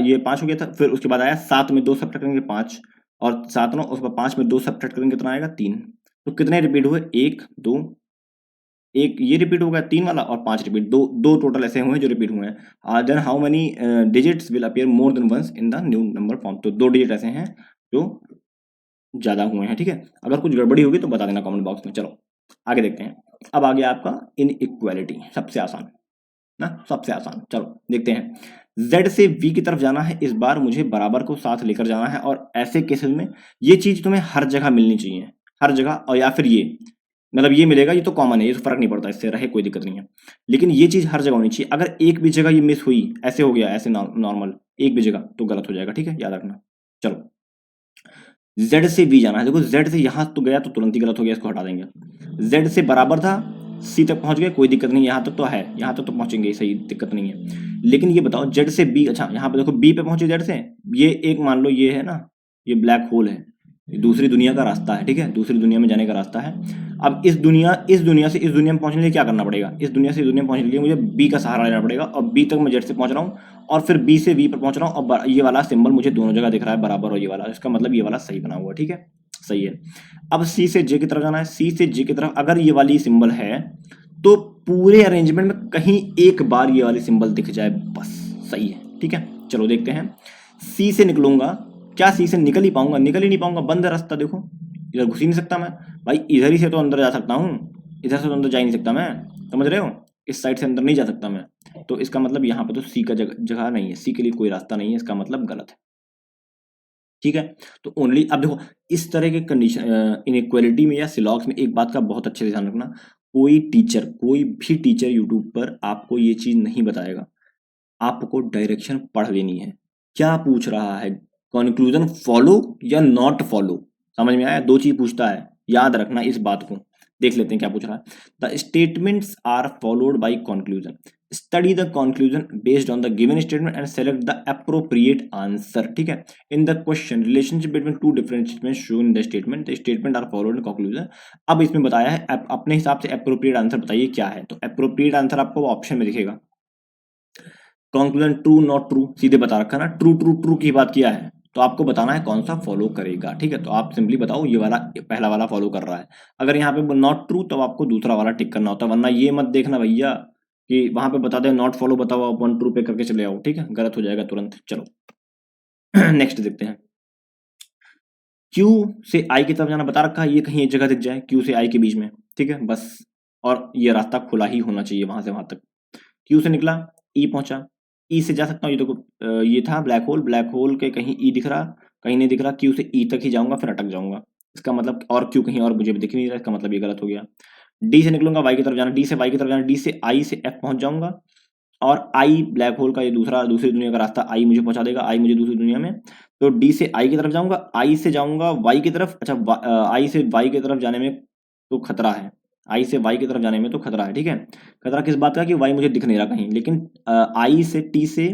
ये 5 हो गया था, फिर उसके बाद आया 7 में 2 सब्ट्रैक्ट करेंगे 5, और 7 9, उसके बाद 5 में 2 सब्ट्रैक्ट करेंगे कितना आएगा 3, तो कितने रिपीट हुए 1 2, एक ये रिपीट हो गया 3 वाला, और 5 रिपीट, दो दो टोटल ऐसे हुए हैं जो रिपीट हुए हैं। Then how many digits will appear more than once in the new number form, तो 2 डिजिट ऐसे हैं जो ज्यादा हुए हैं, ठीक है, अगर कुछ गड़बड़ी होगी तो बता देना कमेंट बॉक्स में। चलो आगे देखते हैं। अब आ गया आपका इन इक्वालिटी, सबसे आसान, ना, सबसे आसान। चलो देखते हैं। Z से V की तरफ जाना है, इस बार मुझे बराबर को साथ लेकर जाना है, और ऐसे केसेस में ये चीज तुम्हें हर जगह मिलनी चाहिए, हर जगह। और या फिर ये मतलब ये मिलेगा, ये तो कॉमन है, ये तो फर्क नहीं पड़ता, इससे रहे कोई दिक्कत नहीं है। लेकिन ये चीज हर जगह होनी चाहिए। अगर एक भी जगह ये मिस हुई, ऐसे हो गया, ऐसे नॉर्मल एक भी जगह, तो गलत हो जाएगा, ठीक है, याद रखना। चलो, Z से V जाना है, देखो Z से यहां तो गया तो तुरंत ही गलत हो गया, इसको हटा देंगे। Z से बराबर था, C तक पहुंच गए, कोई दिक्कत नहीं, यहाँ तक तो है, यहाँ तक तो पहुंचेंगे, सही, दिक्कत नहीं है। लेकिन ये बताओ Z से B, अच्छा यहाँ पे देखो B पे पहुंचे Z से, ये एक मान लो ये है ना, ये ब्लैक होल है, ये दूसरी दुनिया का रास्ता है, ठीक है, दूसरी दुनिया में जाने का रास्ता है। अब इस दुनिया से इस दुनिया में पहुंचने के लिए क्या करना पड़ेगा, इस दुनिया से इस दुनिया में पहुंचने के लिए मुझे B का सहारा लेना पड़ेगा, और B तक मैं Z से पहुंच रहा हूँ, और फिर B से V पर पहुंच रहा हूँ, और ये वाला सिंबल मुझे दोनों जगह दिख रहा है बराबर, और ये वाला, इसका मतलब ये वाला सही बना हुआ है, ठीक है, सही है। अब C से J की तरफ जाना है, C से J की तरफ अगर ये वाली सिंबल है, तो पूरे अरेंजमेंट में कहीं एक बार ये वाली सिंबल दिख जाए, बस सही है, ठीक है। चलो देखते हैं। C से निकलूंगा, क्या C से निकल ही पाऊंगा, निकल ही नहीं पाऊंगा, बंद है रास्ता, देखो इधर घुस ही नहीं सकता मैं, भाई इधर ही से तो अंदर जा सकता हूँ, इधर से तो अंदर जा ही नहीं सकता मैं, समझ रहे हो, इस साइड से अंदर नहीं जा सकता मैं, तो इसका मतलब यहाँ पे तो C का जगह नहीं है, C के लिए कोई रास्ता नहीं है, इसका मतलब गलत है, ठीक है। तो ओनली, अब देखो इस तरह के कंडीशन इनइक्वालिटी में या सिलॉग्स में एक बात का बहुत अच्छे से ध्यान रखना, कोई भी टीचर यूट्यूब पर आपको ये चीज नहीं बताएगा, आपको डायरेक्शन पढ़ लेनी है, क्या पूछ रहा है, कंक्लूजन फॉलो या नॉट फॉलो, समझ में आया, दो चीज पूछता है, याद रखना इस बात को। देख लेते हैं क्या पूछ रहा है। The statements are followed by conclusion, study the conclusion based on the given statement and select the appropriate answer, ठीक है। In the question relationship between two different statement shown in the statement, the statement are followed in conclusion. अब इसमें बताया है, अपने हिसाब से अप्रोप्रिएट आंसर बताइए क्या है, तो अप्रोप्रिएट आंसर आपको ऑप्शन में दिखेगा, कंक्लूजन ट्रू नॉट ट्रू, सीधे बता रखा ना, ट्रू ट्रू ट्रू की बात किया है, तो आपको बताना है कौन सा फॉलो करेगा, ठीक है। तो आप सिंपली बताओ ये वाला, पहला वाला फॉलो कर रहा है। अगर यहाँ पे नॉट ट्रू, तो आपको दूसरा वाला टिक करना होता है, वरना ये मत देखना भैया कि वहां पे बता दे नॉट फॉलो, बताओ आप वन ट्रू पे करके चले आओ, ठीक है, गलत हो जाएगा तुरंत। चलो नेक्स्ट देखते हैं। क्यू से आई की तरफ जाना बता रखा है, ये कहीं एक जगह दिख जाए क्यू से आई के बीच में, ठीक है बस, और ये रास्ता खुला ही होना चाहिए वहां से वहां तक। क्यू से निकला, ई पहुंचा, ई से जा सकता हूँ, ये देखो ये था ब्लैक होल, ब्लैक होल के कहीं ई दिख रहा, कहीं नहीं दिख रहा, क्यू से ई तक ही जाऊंगा, फिर अटक जाऊंगा, इसका मतलब, और क्यू कहीं और मुझे दिख नहीं रहा, इसका मतलब ये गलत हो गया। डी से निकलूंगा, वाई की तरफ जाना, डी से वाई की तरफ जाना, डी से आई से एफ पहुंच जाऊंगा, और आई ब्लैक होल का ये दूसरी दुनिया का रास्ता, आई मुझे पहुंचा देगा, आई मुझे दूसरी दुनिया में, तो डी से आई की तरफ जाऊंगा, आई से जाऊंगा वाई की तरफ, अच्छा आई से वाई की तरफ जाने में तो खतरा है, आई से वाई की तरफ जाने में तो खतरा है, ठीक है। खतरा किस बात का, कि वाई मुझे दिख नहीं रहा कहीं, लेकिन आई से टी से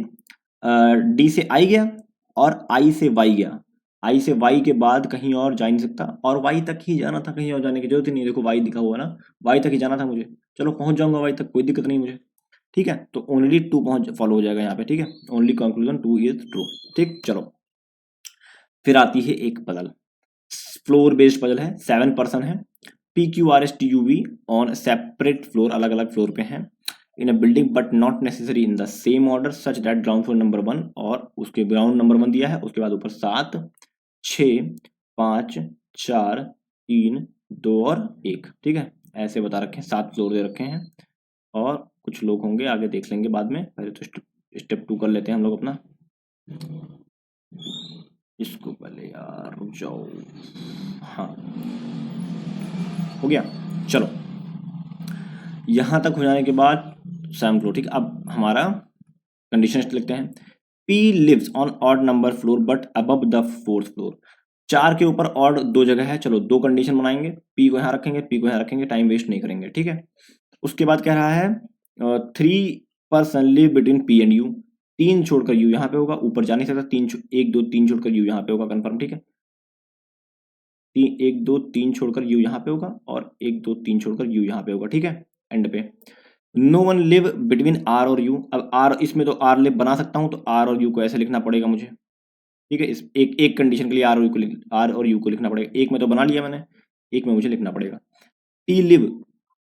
डी से आई गया, और आई से वाई गया, आई से वाई के बाद कहीं और जा नहीं सकता, और वाई तक ही जाना था, कहीं और जाने की जरूरत ही नहीं, देखो वाई दिखा हुआ ना, वाई तक ही जाना था मुझे, चलो पहुंच जाऊंगा वाई तक, कोई दिक्कत नहीं मुझे, ठीक है। तो ओनली टू पहुंच फॉलो हो जाएगा यहाँ पे, ठीक है, only conclusion two is true, ठीक। चलो फिर आती है एक पजल, फ्लोर बेस्ड पजल है, 7 पर्सन है, P Q R S T U V on separate floor, अलग अलग फ्लोर पे हैं, in a building but not necessary in the same order such that ground floor number 1, और उसके ग्राउंड नंबर 1 दिया है, उसके बाद ऊपर 7 6 5 4 3 2 और 1, ठीक है, ऐसे बता रखे हैं, 7 फ्लोर दे रखे हैं, और कुछ लोग होंगे आगे देख लेंगे बाद में, पहले तो स्टेप 2 कर लेते हैं हम लोग अपना, इसको पहले यार रुक जाओ, हाँ हो गया। चलो यहां तक हो जाने के बाद 7 फ्लोर, ठीक। अब हमारा कंडीशन लिखते हैं, P lives on odd number floor but above the 4th floor, 4 के ऊपर ऑड 2 जगह है, चलो 2 कंडीशन बनाएंगे, पी को यहाँ रखेंगे, पी को यहाँ रखेंगे, टाइम वेस्ट नहीं करेंगे, ठीक है। उसके बाद कह रहा है 3 person live between P and you, 3 छोड़कर यू यहाँ पे होगा, ऊपर जा नहीं सकता, 1 2 3 छोड़कर यू यहाँ पे होगा, कंफर्म, ठीक है, 1 2 3 छोड़कर यू यहाँ पे होगा, और 1 2 3 छोड़कर यू यहाँ पे होगा, ठीक है, and P. No one live between R और यू, अब आर, इसमें तो आर लिव बना सकता हूँ, तो आर और यू को ऐसे लिखना पड़ेगा मुझे, ठीक है, इस एक कंडीशन के लिए आर और यू को लिखना पड़ेगा, एक में तो बना लिया मैंने, एक में मुझे लिखना पड़ेगा। T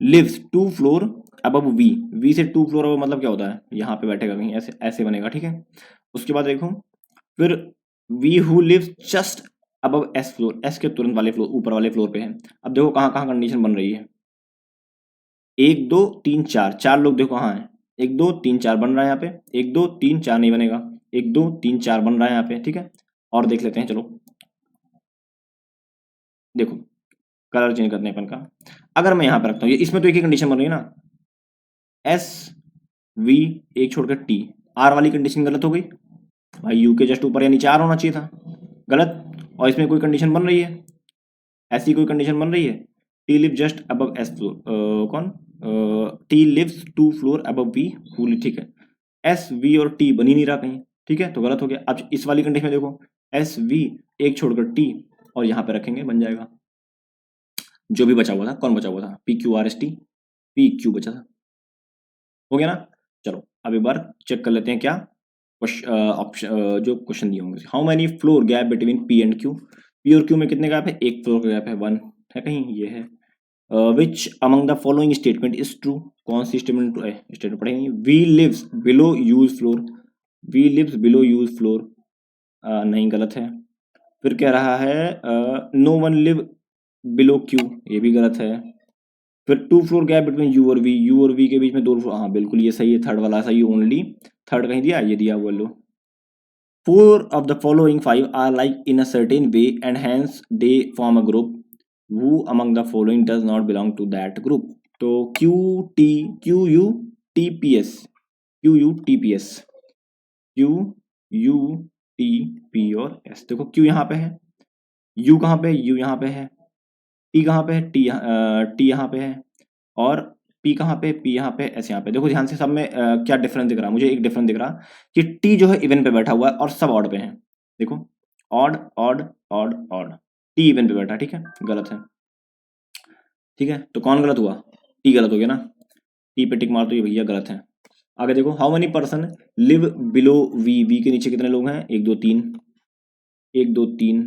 lives 2 floor above V, V से 2 फ्लोर अबव मतलब क्या होता है, यहाँ पे बैठेगा कहीं, ऐसे ऐसे बनेगा, ठीक है। उसके बाद देखो, फिर V who lives just above S floor, S के तुरंत वाले फ्लोर, ऊपर वाले फ्लोर पे है। अब देखो कहाँ कहाँ कंडीशन बन रही है, 1 2 3 4, 4 लोग देखो कहाँ है, 1 2 3 4 बन रहा है यहाँ पे, 1 2 3 4 नहीं बनेगा, 1 2 3 4 बन रहा है यहाँ पे, ठीक है। और देख लेते हैं, चलो देखो कलर चेंज करते हैं अपन का। अगर मैं यहाँ पे रखता हूँ, ये इसमें तो एक ही कंडीशन बन रही है ना, एस वी एक छोड़कर टी, आर वाली कंडीशन गलत हो गई भाई, यू के जस्ट ऊपर या नीचे आर होना चाहिए था, गलत। और इसमें कोई कंडीशन बन रही है, ऐसी कोई कंडीशन बन रही है, T live just above S floor, कौन, T lives 2 floor above V fool, ठीक है। एस वी और टी बन ही नहीं रहा कहीं, ठीक है, तो गलत हो गया। अब इस वाली कंडीशन में देखो, एस वी एक छोड़कर टी, और यहाँ पे रखेंगे, बन जाएगा। जो भी बचा हुआ था, कौन बचा हुआ था, P Q R S T, P Q बचा था, हो गया ना। चलो अब एक बार चेक कर लेते हैं क्या ऑप्शन जो क्वेश्चन दिए होंगे। How many floor gap between P and Q, P और क्यू में कितने गैप है, एक फ्लोर का गैप है, 1 है कहीं, ये है। Which among the following statement is true, कौन सी स्टेटमेंट, स्टेटमेंट पढ़ेंगे, V lives below U's floor, V lives below U's floor, नहीं गलत है। फिर कह रहा है no one live below Q, ये भी गलत है। फिर 2 फ्लोर गैप बिटवीन यू और वी, यू और वी के बीच में 2 फ्लोर, हाँ बिल्कुल ये सही है, थर्ड वाला सही, ओनली थर्ड कहीं दिया, ये दिया हुआ लो। 4 of the following 5 are like in a certain way and hence they form a group, who among the following does not belong to that group, तो Q T Q U T P S, Q U T P S, Q U T P और एस, देखो क्यू यहाँ पे है, यू कहाँ पे है, यू यहाँ पे है, टी कहाँ पे है, टी यहाँ पे है, और पी कहाँ पे, पी यहाँ पे, एस यहाँ पे। देखो ध्यान से सब में क्या डिफरेंस दिख रहा है, मुझे एक डिफरेंस दिख रहा कि टी जो है इवन पे बैठा हुआ है और सब ऑड पे है, देखो odd odd odd odd, T even पे बैठा, ठीक है, गलत है, ठीक है। तो कौन गलत हुआ, टी गलत हो गया ना, टी पे टिक मार तो ये भैया गलत है। आगे देखो, how many person live below V, V के नीचे कितने लोग हैं, 1 2 3, 1 2 3।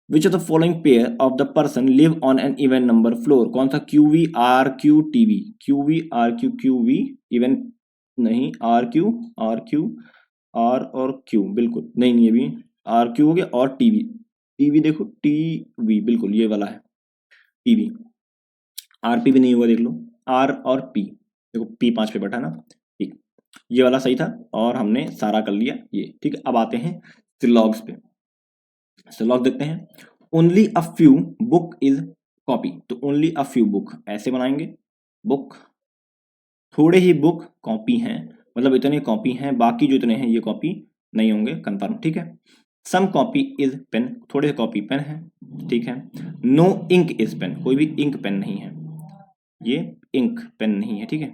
Which of the following pair of the person live on an even number floor, कौन सा, Q V R Q T V, Q V R Q, Q V even नहीं, R Q R Q, R और क्यू बिल्कुल नहीं, नहीं ये भी आर क्यू हो गया, और टीवी, टीवी देखो टी वी बिल्कुल ये वाला है टीवी, आर पी भी नहीं हुआ देख लो, आर और पी, देखो पी 5 पे बैठा है ना, ठीक, ये वाला सही था, और हमने सारा कर लिया ये, ठीक है। अब आते हैं सिलॉग्स पे, सिलॉग देखते हैं। Only a few book is copy, तो ओनली अ फ्यू बुक ऐसे बनाएंगे, बुक थोड़े ही बुक कॉपी हैं, मतलब इतने कॉपी हैं, बाकी जो इतने हैं ये कॉपी नहीं होंगे, कंफर्म, ठीक है। सम कॉपी इज पेन, थोड़े से कॉपी पेन है, ठीक है। नो इंक इज पेन, कोई भी इंक पेन नहीं है, ये इंक पेन नहीं है, ठीक है।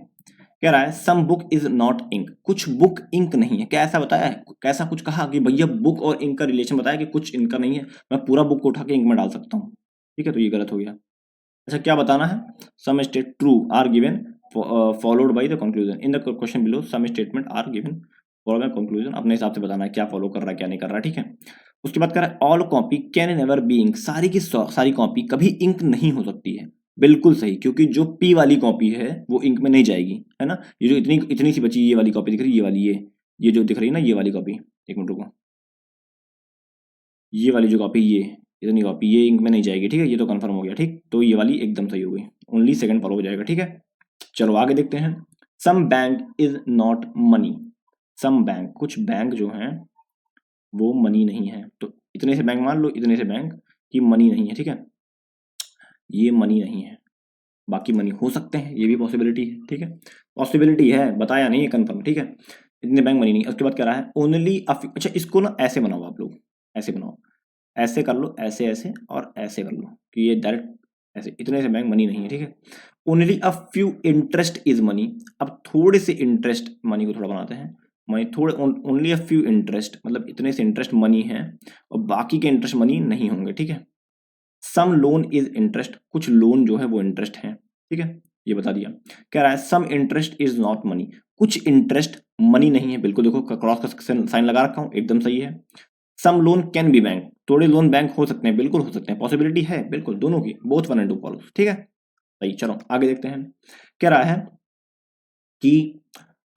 कह रहा है some book is not ink, कुछ बुक इंक नहीं है, क्या ऐसा बताया है, कैसा कुछ कहा कि भैया बुक और इंक का रिलेशन बताया कि कुछ इनका नहीं है, मैं पूरा बुक को उठा के इंक में डाल सकता हूँ, ठीक है, तो ये गलत हो गया। अच्छा क्या बताना है, some state true are given followed by the conclusion, in the question below some statement are given followed by conclusion, अपने हिसाब से बताना है क्या फॉलो कर रहा है क्या नहीं कर रहा है, ठीक है। उसके बाद कह रहा है all copy can never be ink, सारी की सारी कॉपी कभी इंक नहीं हो सकती है, बिल्कुल सही, क्योंकि जो पी वाली कॉपी है वो इंक में नहीं जाएगी, है ना। ये जो इतनी इतनी सी बची ये वाली कॉपी दिख रही है, ये वाली ये जो दिख रही है ना ये वाली कॉपी, एक मिनट रुको, ये वाली जो कॉपी ये इतनी कॉपी ये इंक में नहीं जाएगी, ठीक है, ये तो कंफर्म हो गया, ठीक, तो ये वाली एकदम सही हो गई, ओनली सेकंड फॉलो हो जाएगा, ठीक है। चलो आगे देखते हैं। Some bank is not money, some bank, कुछ बैंक जो हैं वो मनी नहीं है, तो इतने से बैंक मान लो, इतने से बैंक की मनी नहीं है, ठीक है, ये मनी नहीं है, बाकी मनी हो सकते हैं, ये भी पॉसिबिलिटी है, ठीक है, पॉसिबिलिटी है, बताया नहीं है कंफर्म, ठीक है। इतने बैंक मनी नहीं, उसके बाद कह रहा है ओनली अच्छा इसको ना ऐसे बनाओ आप लोग, ऐसे बनाओ, ऐसे कर लो, ऐसे ऐसे और ऐसे कर लो कि ये डायरेक्ट ऐसे, इतने से बैंक मनी नहीं है, ठीक है। Only a few interest is money, अब थोड़े से इंटरेस्ट मनी को थोड़ा बनाते हैं, मनी थोड़े, ओनली अ फ्यू इंटरेस्ट मतलब इतने से इंटरेस्ट मनी है और बाकी के इंटरेस्ट मनी नहीं होंगे, ठीक है। सम लोन इज इंटरेस्ट, कुछ लोन जो है वो इंटरेस्ट है, ठीक है, ये बता दिया। कह रहा है some interest is not money, कुछ इंटरेस्ट मनी नहीं है, बिल्कुल देखो क्रॉस का साइन लगा रखा हूं, एकदम सही है। सम लोन कैन बी बैंक, थोड़े लोन बैंक हो सकते हैं, बिल्कुल हो सकते हैं, पॉसिबिलिटी है बिल्कुल दोनों की, both one and two follow, ठीक है, सही। चलो आगे देखते हैं। कह रहा है कि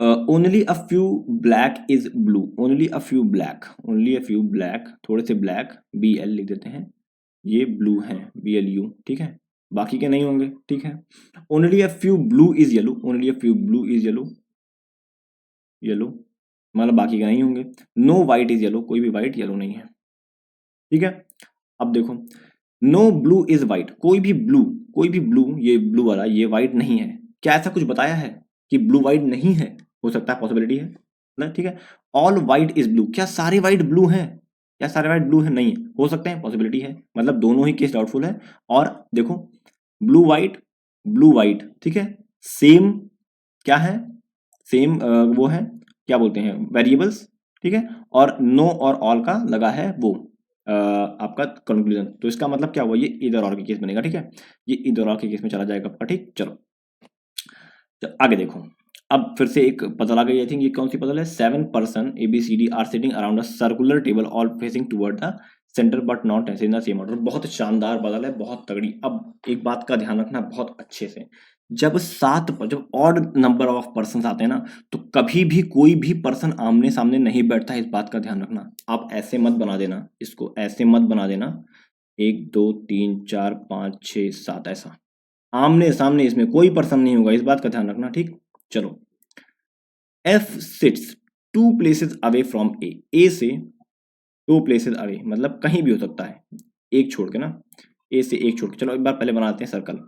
only a few black is blue, only a few black, only a few black, थोड़े से ब्लैक, बी एल लिख देते हैं, ये ब्लू है, बी एल यू, ठीक है, बाकी के नहीं होंगे, ठीक है। Only a few blue is yellow, only a few blue is yellow, yellow, मतलब बाकी के नहीं होंगे। नो वाइट इज येलो, कोई भी वाइट येलो नहीं है, ठीक है। अब देखो, नो ब्लू इज वाइट, कोई भी ब्लू, ये ब्लू वाला ये वाइट नहीं है। क्या ऐसा कुछ बताया है कि ब्लू वाइट नहीं है? हो सकता है, पॉसिबिलिटी है ना, ठीक है। ऑल वाइट इज ब्लू, क्या सारे वाइट ब्लू हैं? क्या सारे वाइट ब्लू है? नहीं, हो सकते हैं, पॉसिबिलिटी है, मतलब दोनों ही केस डाउटफुल है। और देखो, ब्लू वाइट, ठीक है, सेम, क्या है, सेम वो है, क्या बोलते हैं, वेरिएबल्स, ठीक है। और नो और ऑल का लगा है वो आपका कंक्लूजन, तो इसका मतलब क्या हुआ, ये इधर और के केस बनेगा, ठीक है। ये इधर और के केस में चला जाएगा आपका, ठीक। चलो, तो आगे देखो, अब फिर से एक पजल आ गई। आई थिंक ये कौन सी पजल है? 7 person ABCD are sitting around a circular table all facing toward the centre but not in the same order. बहुत शानदार पजल है, बहुत तगड़ी। अब एक बात का ध्यान रखना बहुत अच्छे से, जब ऑड नंबर ऑफ पर्सन आते हैं ना, तो कभी भी कोई भी पर्सन आमने सामने नहीं बैठता है, इस बात का ध्यान रखना। आप ऐसे मत बना देना, इसको ऐसे मत बना देना, 1 2 3 4 5 6 7 ऐसा, आमने सामने इसमें कोई पर्सन नहीं होगा, इस बात का ध्यान रखना, ठीक। चलो, F sits 2 places away from A से 2 प्लेसेस अवे, मतलब कहीं भी हो सकता है, एक छोड़ के ना, ए से एक छोड़ के। चलो एक बार पहले बनाते हैं सर्कल,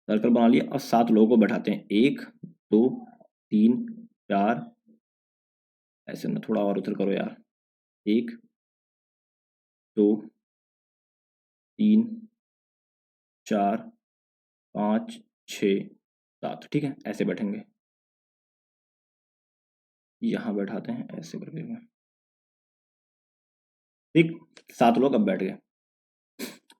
सर्कल बना लिया और 7 लोगों को बैठाते हैं, 1 2 3 4, ऐसे ना, थोड़ा और उधर करो यार, 1 2 3 4 5 6 7, ठीक है, ऐसे बैठेंगे। यहाँ बैठाते हैं ऐसे करके, ठीक। 7 लोग अब बैठ गए।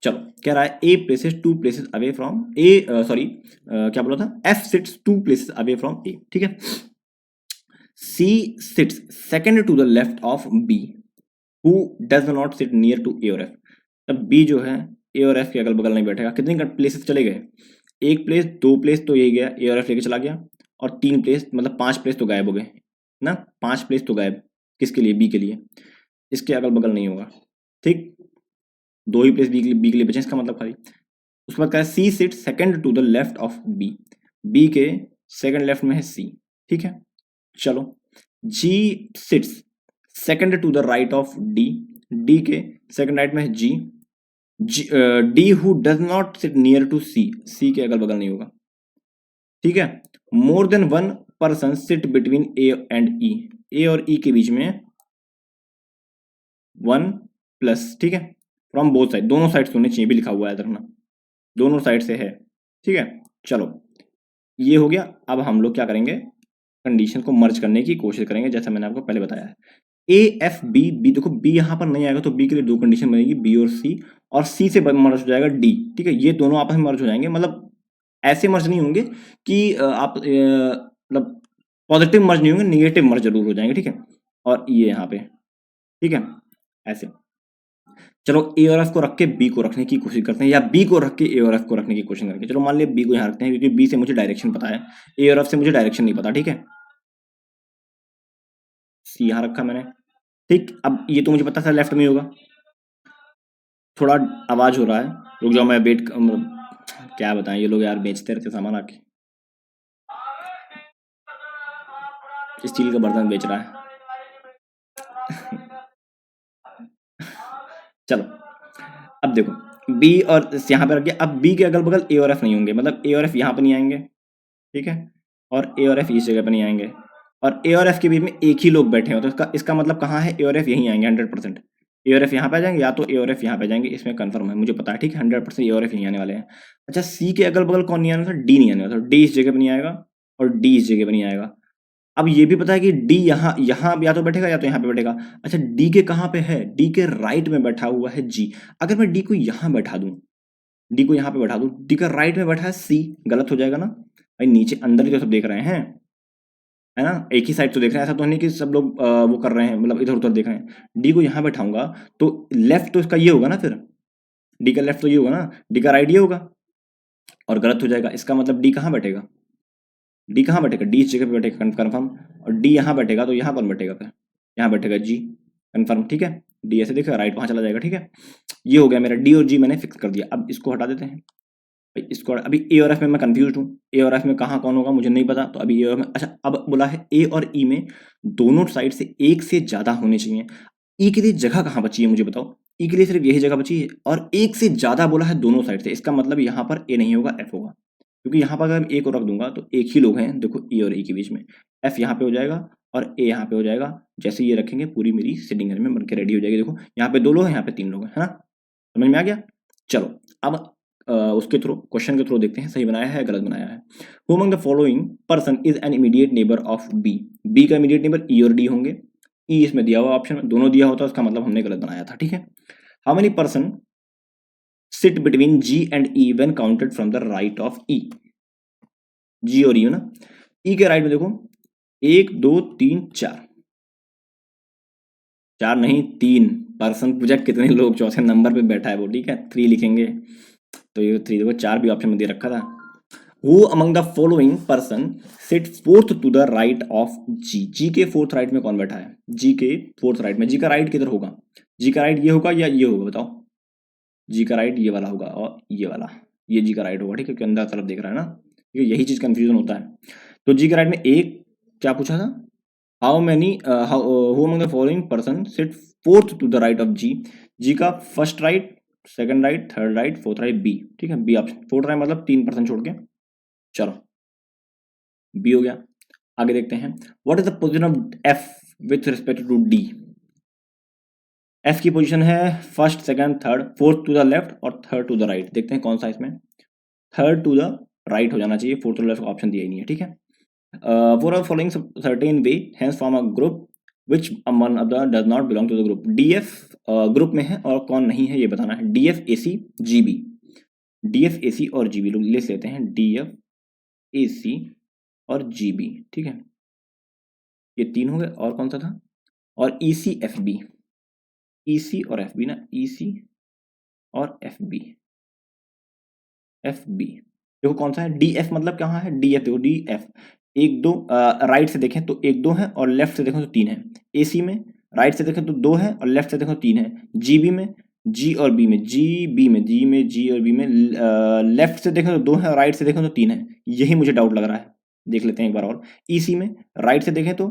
चलो, कह रहा है A places 2 places away from A, sorry, क्या बोला था, F sits 2 places away from A, ठीक है। C sits second to the left of B who does not sit near to A और एफ। तब बी जो है ए और एफ के अगल बगल नहीं बैठेगा। कितने प्लेसेस चले गए? 1 प्लेस, 2 प्लेस तो यही गया, ए और एफ लेके चला गया, और 3 प्लेस, मतलब 5 प्लेस तो गायब हो गए ना, 5 प्लेस तो गायब, किसके लिए? बी के लिए। इसके अगल बगल नहीं होगा, ठीक। 2 ही प्लेस बी के लिए बचे, इसका मतलब खाली। उसके बाद कहा C sit second to the left of B, B के सेकंड लेफ्ट में है सी, ठीक है। चलो, G sits second to the right of D, D के सेकंड राइट में है G, D who does not sit near to C, C के अगल बगल नहीं होगा, ठीक है। More than 1 person sit between A and E, A और ई के बीच में 1 प्लस, ठीक है, फ्रॉम बोथ साइड, दोनों साइड होने चाहिए, भी लिखा हुआ है रखना, दोनों साइड से है, ठीक है। चलो, ये हो गया। अब हम लोग क्या करेंगे, कंडीशन को मर्ज करने की कोशिश करेंगे, जैसा मैंने आपको पहले बताया है। ए एफ बी, बी देखो, बी यहाँ पर नहीं आएगा, तो बी के लिए 2 कंडीशन बनेगी, बी और सी से मर्ज हो जाएगा डी, ठीक है। ये दोनों आपस में मर्ज हो जाएंगे, मतलब ऐसे मर्ज नहीं होंगे कि आप मतलब पॉजिटिव मर्ज नहीं होंगे, निगेटिव मर्ज जरूर हो जाएंगे, ठीक है। और ये यहाँ पे, ठीक है, ऐसे। चलो, ए और एफ को रख के बी को रखने की कोशिश करते हैं, या बी को रख के ए और एफ को रखने की कोशिश करेंगे। चलो, मान लिया बी को यहाँ रखते हैं, क्योंकि बी से मुझे डायरेक्शन पता है, ए और एफ से मुझे डायरेक्शन नहीं पता, ठीक है। सी यहाँ रखा मैंने, ठीक। अब ये तो मुझे पता था लेफ्ट में होगा, थोड़ा आवाज हो रहा है, रुक जाओ, मैं वेट, क्या बताएं, ये लोग यार बेचते रहते सामान आके, स्टील का बर्तन बेच रहा है। चलो, अब देखो, बी और यहाँ पे रख दिया, अब बी के अगल बगल ए और एफ नहीं होंगे, मतलब ए और एफ यहाँ पे नहीं आएंगे, ठीक है, और ए और एफ इस जगह पे नहीं आएंगे, और ए और एफ के बीच में एक ही लोग बैठे हो, तो इसका मतलब कहाँ है, ए और एफ यहीं आएंगे 100%। ए और एफ यहाँ पे आ जाएंगे, या तो ए और एफ यहाँ पे जाएंगे, इसमें कंफर्म है, मुझे पता है, ठीक है, 100% ए और एफ यहीं आने वाले हैं। अच्छा, सी के अगल बगल कौन नहीं आने वाला? डी नहीं आने वाला, डी इस जगह पे नहीं आएगा, और डी इस जगह पे नहीं आएगा। अब ये भी पता है कि डी यहाँ यहाँ या तो बैठेगा, या तो यहाँ पे बैठेगा। अच्छा, डी के कहाँ पे है? डी के राइट में बैठा हुआ है जी। अगर मैं डी को यहाँ बैठा दूं, डी को यहाँ पे बैठा दूं, डी का राइट में बैठा है सी, गलत हो जाएगा ना भाई, नीचे अंदर ही तो सब देख रहे हैं, है ना, एक ही साइड तो देख रहे हैं, ऐसा तो नहीं कि सब लोग वो कर रहे हैं, मतलब इधर उधर देख रहे हैं। डी को यहाँ बैठाऊंगा तो लेफ्ट तो इसका ये होगा ना, फिर डी का लेफ्ट तो ये होगा ना, डी का राइट ये होगा, और गलत हो जाएगा। इसका मतलब डी कहाँ बैठेगा? डी कहाँ बैठेगा? डी इस जगह पे बैठेगा, कन्फर्म। और डी यहाँ बैठेगा, तो यहाँ कौन बैठेगा फिर? यहाँ बैठेगा जी, कन्फर्म, ठीक है। डी ऐसे देखेगा, राइट वहाँ चला जाएगा, ठीक है। ये हो गया मेरा डी और जी, मैंने फिक्स कर दिया। अब इसको हटा देते हैं, इसको अभी ए और एफ में मैं कंफ्यूज हूँ, ए और एफ में कहाँ कौन होगा मुझे नहीं पता, तो अभी ए और में, अच्छा अब बोला है ए और ई में दोनों साइड से एक से ज्यादा होने चाहिए। ई के लिए जगह कहाँ बची है मुझे बताओ, ई के लिए सिर्फ यही जगह बची है और एक से ज्यादा बोला है दोनों साइड से, इसका मतलब यहाँ पर ए नहीं होगा एफ होगा, क्योंकि यहाँ पर अगर मैं ए को रख दूंगा तो एक ही लोग हैं देखो ई और ई के बीच में, एफ यहाँ पे हो जाएगा और ए यहाँ पे हो जाएगा। जैसे ये रखेंगे पूरी मेरी सिटिंग अरेंजमेंट बनके रेडी हो जाएगी। देखो यहाँ पे 2 लोग हैं, यहाँ पे 3 लोग हैं, है ना, समझ में आ गया। चलो अब उसके थ्रू क्वेश्चन के थ्रू देखते हैं सही बनाया है गलत बनाया है। Who among the following person is an immediate neighbour of B, B का इमीडिएट नेबर ई और डी होंगे, ई इसमें दिया हुआ ऑप्शन में, दोनों दिया होता उसका मतलब हमने गलत बनाया था, ठीक है। How many person sit between G and E when counted from the right of E, G और ई है ना, ई के राइट में देखो 1 2 3 4, 4 नहीं 3 पर्सन पूछा कितने लोग चौथे नंबर पे बैठा है वो, ठीक है 3 लिखेंगे, तो ये 3 देखो 4 भी ऑप्शन में दे रखा था। Who among the following person sit fourth to the right of G, G के फोर्थ राइट में कौन बैठा है, G के फोर्थ राइट में, G का राइट किधर होगा, G का राइट ये होगा या ये होगा बताओ, G का राइट ये वाला होगा और ये वाला, ये G का राइट होगा, ठीक है, क्योंकि अंदर तरफ देख रहा है ना, क्योंकि यही चीज कंफ्यूजन होता है। तो G के राइट में एक क्या पूछा था, how many who among the following person sit fourth to the right of G, G का first right second right third right fourth right B, ठीक है, बी ऑप्शन, फोर्थ राइट मतलब 3% छोड़ के, चलो बी हो गया। आगे देखते हैं what is the position of F with respect to D, F की पोजीशन है first second third, fourth to the left और थर्ड टू द राइट, देखते हैं कौन सा इसमें थर्ड टू द राइट हो जाना चाहिए, फोर्थ टू द लेफ्ट का ऑप्शन दिया ही नहीं है, ठीक है। Four are following certain way hence form a group which one of the does not belong to the group, DF group में है और कौन नहीं है ये बताना है, DF AC GB, DF AC और जीबी लोग लिख लेते हैं, डीएफ एसी और जीबी, ठीक है, ये 3 हो गए, और कौन सा था, और ईसी एफ बी, ईसी और एफ बी ना, ईसी और एफ बी, एफ बी देखो कौन सा है, डी एफ मतलब कहाँ है, डी एफ देखो डी एफ, 1 2 राइट से देखें तो 1 2 है और लेफ्ट से देखें तो 3 है, एसी में राइट से देखें तो 2 है और लेफ्ट से देखें तो 3 है, जीबी में जी और बी में, जी और बी में लेफ्ट से देखें तो 2 है और राइट से देखें तो 3 है, यही मुझे डाउट लग रहा है, देख लेते हैं एक बार और। ईसी में राइट से देखें तो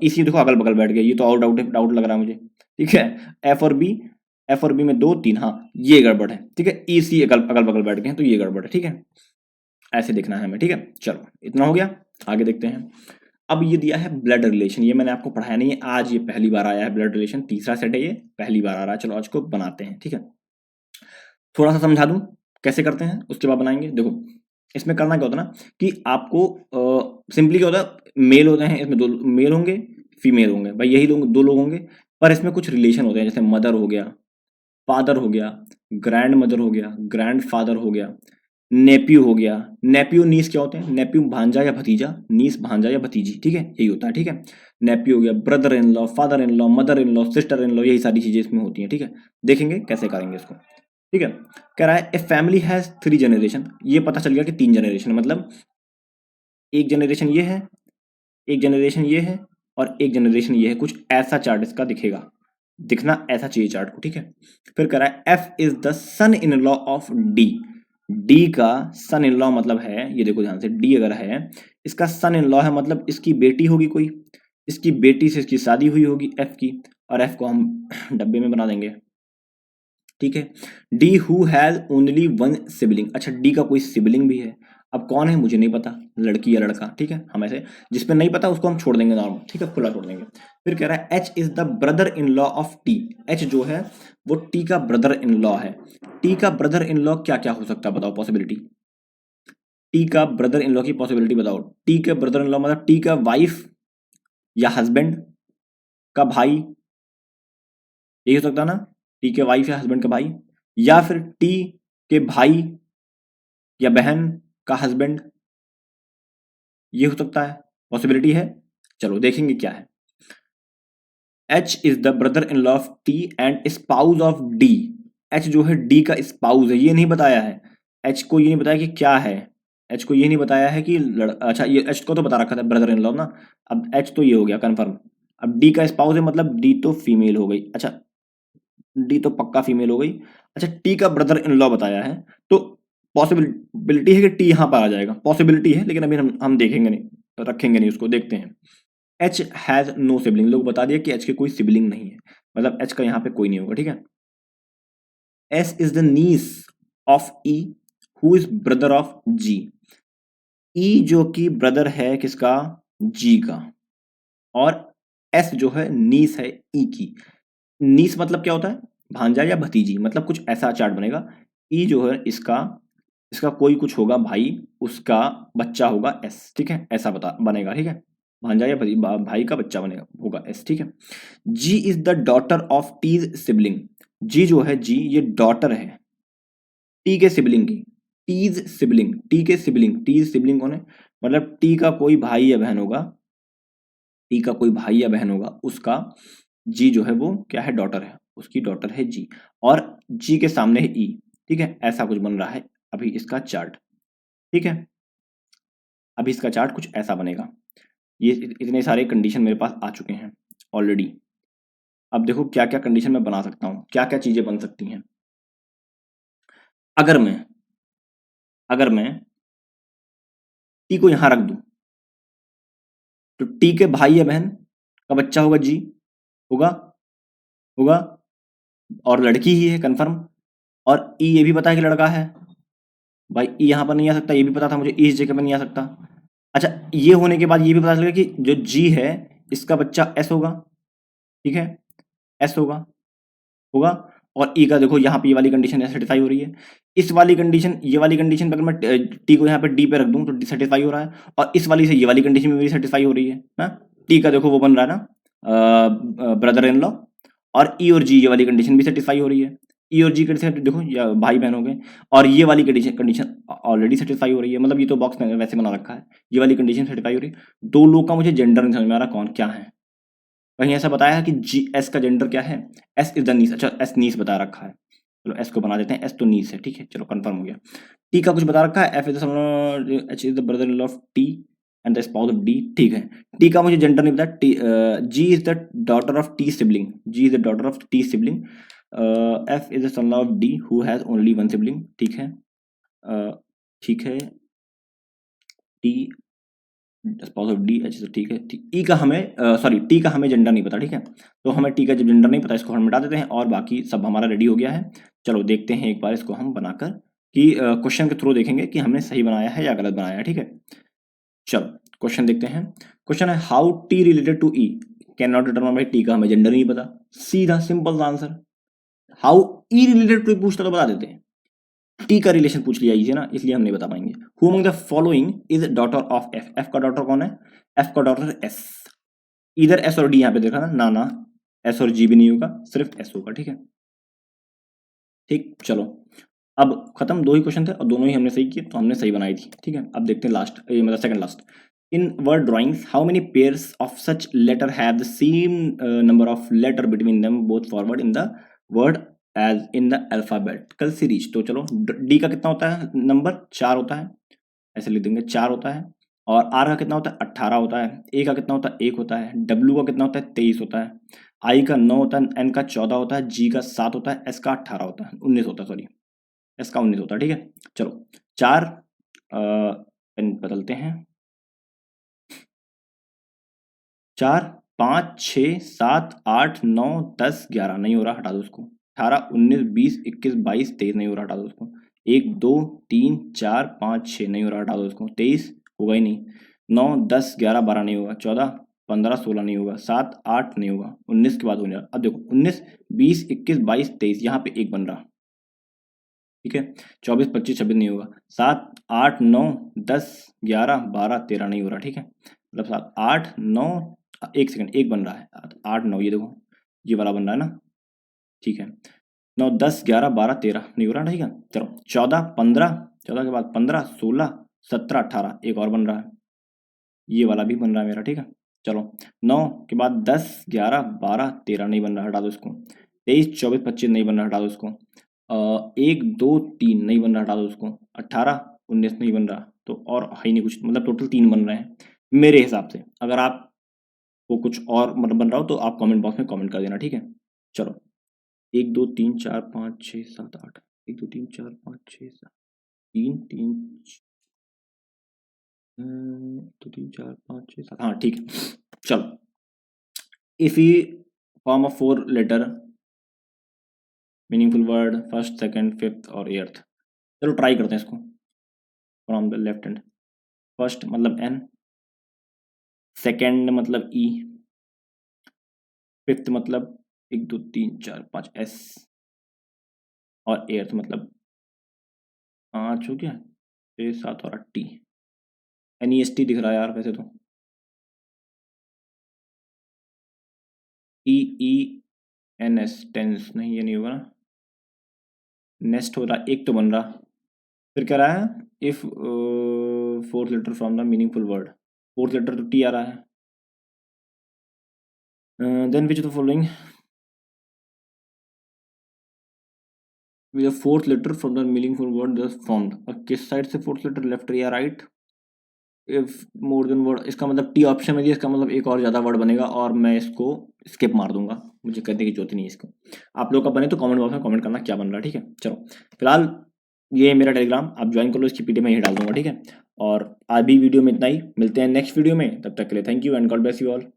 ईसी देखो अगल बगल बैठ गया, ये तो और डाउट लग रहा है मुझे, ठीक है। एफ और बी में 2 3, हाँ ये गड़बड़ है, ठीक है, ईसी अगल बगल बैठ गए हैं तो ये गड़बड़ है, ठीक है, ऐसे देखना है हमें, ठीक है। चलो इतना हो गया, आगे देखते हैं। अब ये दिया है ब्लड रिलेशन, ये मैंने आपको पढ़ाया नहीं है आज, ये पहली बार आया है ब्लड रिलेशन, तीसरा सेट है ये, पहली बार आ रहा है, चलो आज को बनाते हैं, ठीक है। थोड़ा सा समझा दूं कैसे करते हैं उसके बाद बनाएंगे। देखो इसमें करना क्या होता है ना कि आपको सिंपली क्या होता है, मेल होते हैं इसमें, 2 मेल होंगे फीमेल होंगे, भाई यही लोग 2 लोग होंगे, पर इसमें कुछ रिलेशन होते हैं, जैसे मदर हो गया, फादर हो गया, ग्रैंड मदर हो गया, ग्रैंड फादर हो गया, नेप्यू हो गया, नेप्यू नीस क्या होते हैं, नेप्यू भांजा या भतीजा, नीस भांजा या भतीजी, ठीक है यही होता है, ठीक है। नेप्यू हो गया, brother in law, father in law, mother in law, sister in law, यही सारी चीजें इसमें होती हैं, ठीक है। देखेंगे कैसे करेंगे इसको, ठीक है। कह रहा है ए फैमिली हैज 3 जनरेशन, ये पता चल गया कि 3 जनरेशन, मतलब एक जनरेशन ये है, एक जनरेशन ये है और एक जनरेशन ये है, कुछ ऐसा चार्ट इसका दिखेगा, दिखना ऐसा चाहिए चार्ट को, ठीक है। फिर कह रहा है F is the son in law of D, D का सन इन लॉ मतलब है, ये देखो ध्यान से, डी अगर है इसका सन इन लॉ है मतलब इसकी बेटी होगी कोई, इसकी बेटी से इसकी शादी हुई होगी एफ की, और एफ को हम डब्बे में बना देंगे, ठीक है। D who has only 1 sibling, अच्छा डी का कोई सिबलिंग भी है, अब कौन है मुझे नहीं पता, लड़की या लड़का, ठीक है, हम ऐसे जिसमें नहीं पता उसको हम छोड़ देंगे नॉर्मल, ठीक है, खुला छोड़ देंगे। फिर कह रहा है H is the brother in law of T, H जो है वो टी का ब्रदर इन लॉ है, टी का ब्रदर इन लॉ क्या क्या हो सकता है बताओ पॉसिबिलिटी, टी का ब्रदर इन लॉ की पॉसिबिलिटी बताओ, टी के ब्रदर इन लॉ मतलब टी का वाइफ या हस्बैंड का भाई, यही हो सकता है ना, टी के वाइफ या हस्बैंड का भाई, या फिर टी के भाई या बहन का हस्बैंड, ये हो सकता है, पॉसिबिलिटी है, चलो देखेंगे क्या है। H is the brother in law of T and spouse of D, H जो है डी का स्पाउस है, ये नहीं बताया है, एच को ये नहीं बताया कि क्या है, एच को ये नहीं बताया है कि अच्छा ये एच को तो बता रखा था ब्रदर इन लॉ ना, अब एच तो ये हो गया कंफर्म, अब डी का स्पाउस है मतलब डी तो फीमेल हो गई, अच्छा डी तो पक्का फीमेल हो गई, अच्छा टी का ब्रदर इन लॉ बताया है तो पॉसिबिलिटी है कि टी यहाँ पर आ जाएगा, पॉसिबिलिटी है, लेकिन अभी हम देखेंगे नहीं, रखेंगे नहीं उसको, देखते हैं। एच हैज नो सिबलिंग, लोग बता दिया कि एच के कोई सिबलिंग नहीं है, मतलब एच का यहाँ पे कोई नहीं होगा, ठीक है। S is the niece of E who is brother of G. E जो कि ब्रदर है किसका, जी का, और एस जो है नीस है ई की। नीस मतलब क्या होता है, भांजा या भतीजी, मतलब कुछ ऐसा चार्ट बनेगा। ई जो है इसका इसका कोई कुछ होगा भाई, उसका बच्चा होगा एस, ठीक है, ऐसा बनेगा, ठीक है। भांजा या भाई का बच्चा बनेगा, होगा एस, ठीक है। G is the daughter of T's sibling. G जो है, जी ये डॉटर है टी के सिबलिंग की। टीज सिबलिंग, टी के सिबलिंग, टीज सिबलिंग कौन है, मतलब टी का कोई भाई या बहन होगा, टी का कोई भाई या बहन होगा, उसका जी जो है वो क्या है, डॉटर है, उसकी डॉटर है जी, और जी के सामने है ई, ठीक है। ऐसा कुछ बन रहा है अभी इसका चार्ट, ठीक है। अभी इसका चार्ट कुछ ऐसा बनेगा। ये इतने सारे कंडीशन मेरे पास आ चुके हैं ऑलरेडी। अब देखो क्या क्या कंडीशन मैं बना सकता हूँ, क्या क्या चीजें बन सकती हैं। अगर मैं टी को यहां रख दूं, तो टी के भाई या बहन का बच्चा होगा जी, होगा होगा, और लड़की ही है कंफर्म, और ई ये भी पता है कि लड़का है, भाई ई यहाँ पर नहीं आ सकता, ये भी पता था मुझे, ई इस जगह पर नहीं आ सकता। अच्छा, ये होने के बाद ये भी पता चलेगा कि जो जी है इसका बच्चा एस होगा, ठीक है, एस होगा होगा। और ई का देखो यहाँ पे ये वाली कंडीशन सेटिस्फाई हो रही है, इस वाली कंडीशन, ये वाली कंडीशन पे अगर मैं टी को यहाँ पे डी पे रख दूं तो सेटिस्फाई हो रहा है, और इस वाली से ये वाली कंडीशन में भी सेटिस्फाई हो रही है ना। टी का देखो वो बन रहा है ना ब्रदर इन लॉ, और ई और जी ये वाली कंडीशन भी सेटिस्फाई हो रही है। ई और जी कंडीशन देखो, या भाई बहन हो गए, और ये वाली कंडीशन ऑलरेडी सेटिस्फाई हो रही है, मतलब ये तो बॉक्स मैंने वैसे बना रखा है, ये वाली कंडीशन सेटिस्फाई हो रही है। दो लोग का मुझे जेंडर नहीं समझ में आ रहा कौन क्या है। कहीं ऐसा बताया है कि जी एस का जेंडर क्या है, एस इज द नीस, अच्छा एस नीस बता रखा है, चलो एस को बना देते हैं, एस तो नीस है, ठीक है, चलो कंफर्म हो गया। टी का कुछ बता रखा है, F is H is the brother in law of T and the spouse of D, ठीक है। टी का मुझे जेंडर नहीं पता, T G is the daughter of T sibling, G is the daughter of T sibling. F is the son of D who has only one sibling, ठीक है, ठीक है। T spouse of D H, ठीक है, ई का हमें सॉरी टी का हमें जेंडर नहीं पता, ठीक है, तो हमें टी का जब जेंडर नहीं पता इसको हम मिटा देते हैं, और बाकी सब हमारा रेडी हो गया है। चलो देखते हैं एक बार इसको हम बनाकर, कि क्वेश्चन के थ्रू देखेंगे कि हमने सही बनाया है या गलत बनाया है, ठीक है। चलो क्वेश्चन देखते हैं। क्वेश्चन है how T related to E can not determine, भाई टी का हमें जेंडर नहीं पता, सीधा simple answer. How E related to पूछता तो बता देते हैं, टी का रिलेशन पूछ लिया इसे ना, इसलिए हम नहीं बता पाएंगे। Who among the following is daughter of F, F का डॉटर कौन है, एफ का डॉटर एस। इधर एस और डी यहाँ पे देखा ना, ना एस और जी भी नहीं होगा, सिर्फ एस होगा, ठीक है। ठीक, चलो अब खत्म, दो ही क्वेश्चन थे और दोनों ही हमने सही किए, तो हमने सही बनाई थी, ठीक है। अब देखते हैं लास्ट, मतलब second last. In word drawings how many pairs of such letter have the same number of letter between them both forward in the word as in the alphabetical series. तो चलो डी का कितना होता है नंबर, 4 होता है, ऐसे लिख देंगे 4 होता है, और आर का कितना होता है 18 होता है, ए का कितना होता है 1 होता है, डब्ल्यू का कितना होता है 23 होता है, आई का 9 होता है, एन का 14 होता है, जी का 7 होता है, एस का 18 होता है, 19 होता है, सॉरी एस का 19 होता है, ठीक है। चलो 4 पेन बदलते हैं, 4 5 6 7 8 9 10 11 नहीं हो रहा, हटा दो उसको। 18 19 20 21 22 23 नहीं हो रहा, हटा दो उसको। 1 2 3 4 5 6 नहीं हो रहा, हटा दो उसको। 23 होगा ही नहीं, 9 10 11 12 नहीं होगा, 14 15 16 नहीं होगा, 7 8 नहीं होगा, 19 के बाद हो जाएगा। अब देखो 19 20 21 22 23 यहाँ पे एक बन रहा, ठीक है। 24 25 26 नहीं होगा, 7 8 9 10 11 12 13 नहीं हो रहा, ठीक है। मतलब 7 8 9 एक सेकंड, एक बन रहा है, 8 9, ये देखो ये वाला बन रहा है ना, ठीक है। 9 10 11 12 13 नहीं हो रहा, ठीक है। चलो 14 15, 14 के बाद 15 16 17 18 एक और बन रहा है, ये वाला भी बन रहा है मेरा, ठीक है। चलो 9 के बाद 10 11 12 13 नहीं बन रहा, हटा दो इसको। 23 24 25 नहीं बन रहा, हटा दो इसको। 1 2 3 नहीं बन रहा, हटा दो उसको। 18 19 नहीं बन रहा, तो और है ही नहीं कुछ, मतलब टोटल 3 बन रहे हैं मेरे हिसाब से। अगर आप को कुछ और मतलब बन रहा हो तो आप कमेंट बॉक्स में कमेंट कर देना, ठीक है। चलो 1 2 3 4 5 6 7 8, 1 2 3 4 5 6 7, 3 3 2 3 4 5 6 7 हाँ ठीक है। चलो, if you form a 4 letter meaningful word first second fifth और एट्थ। चलो ट्राई करते हैं इसको from the left hand. First मतलब एन, सेकंड मतलब ई, फिफ्थ मतलब 1 2 3 4 5 एस, और एट्थ मतलब 5 हो गया, 6 7 और 8 टी। NEST दिख रहा है यार वैसे तो। TENS टेंस नहीं, ये नहीं होगा ना। नेस्ट हो रहा, एक तो बन रहा, फिर क्या रहा है, if fourth letter from the meaningful word, fourth letter तो टी आ रहा है। Then which the following with the fourth letter from the meaningful word just formed. और किस साइड से फोर्थ लेटर, लेफ्ट या right? If more than word, इसका मतलब टी ऑप्शन में दिया, इसका मतलब एक और ज़्यादा वर्ड बनेगा और मैं इसको स्किप मार दूंगा, मुझे करने की जरूरत नहीं है इसको। आप लोग का बने तो कमेंट बॉक्स में कमेंट करना क्या बन रहा है, ठीक है। चलो फिलहाल ये मेरा टेलीग्राम आप ज्वाइन कर लो, इसकी पीडी में ही डाल दूंगा, ठीक है। और आज भी वीडियो में इतना ही, मिलते हैं नेक्स्ट वीडियो में, तब तक के लिए thank you and God bless you all.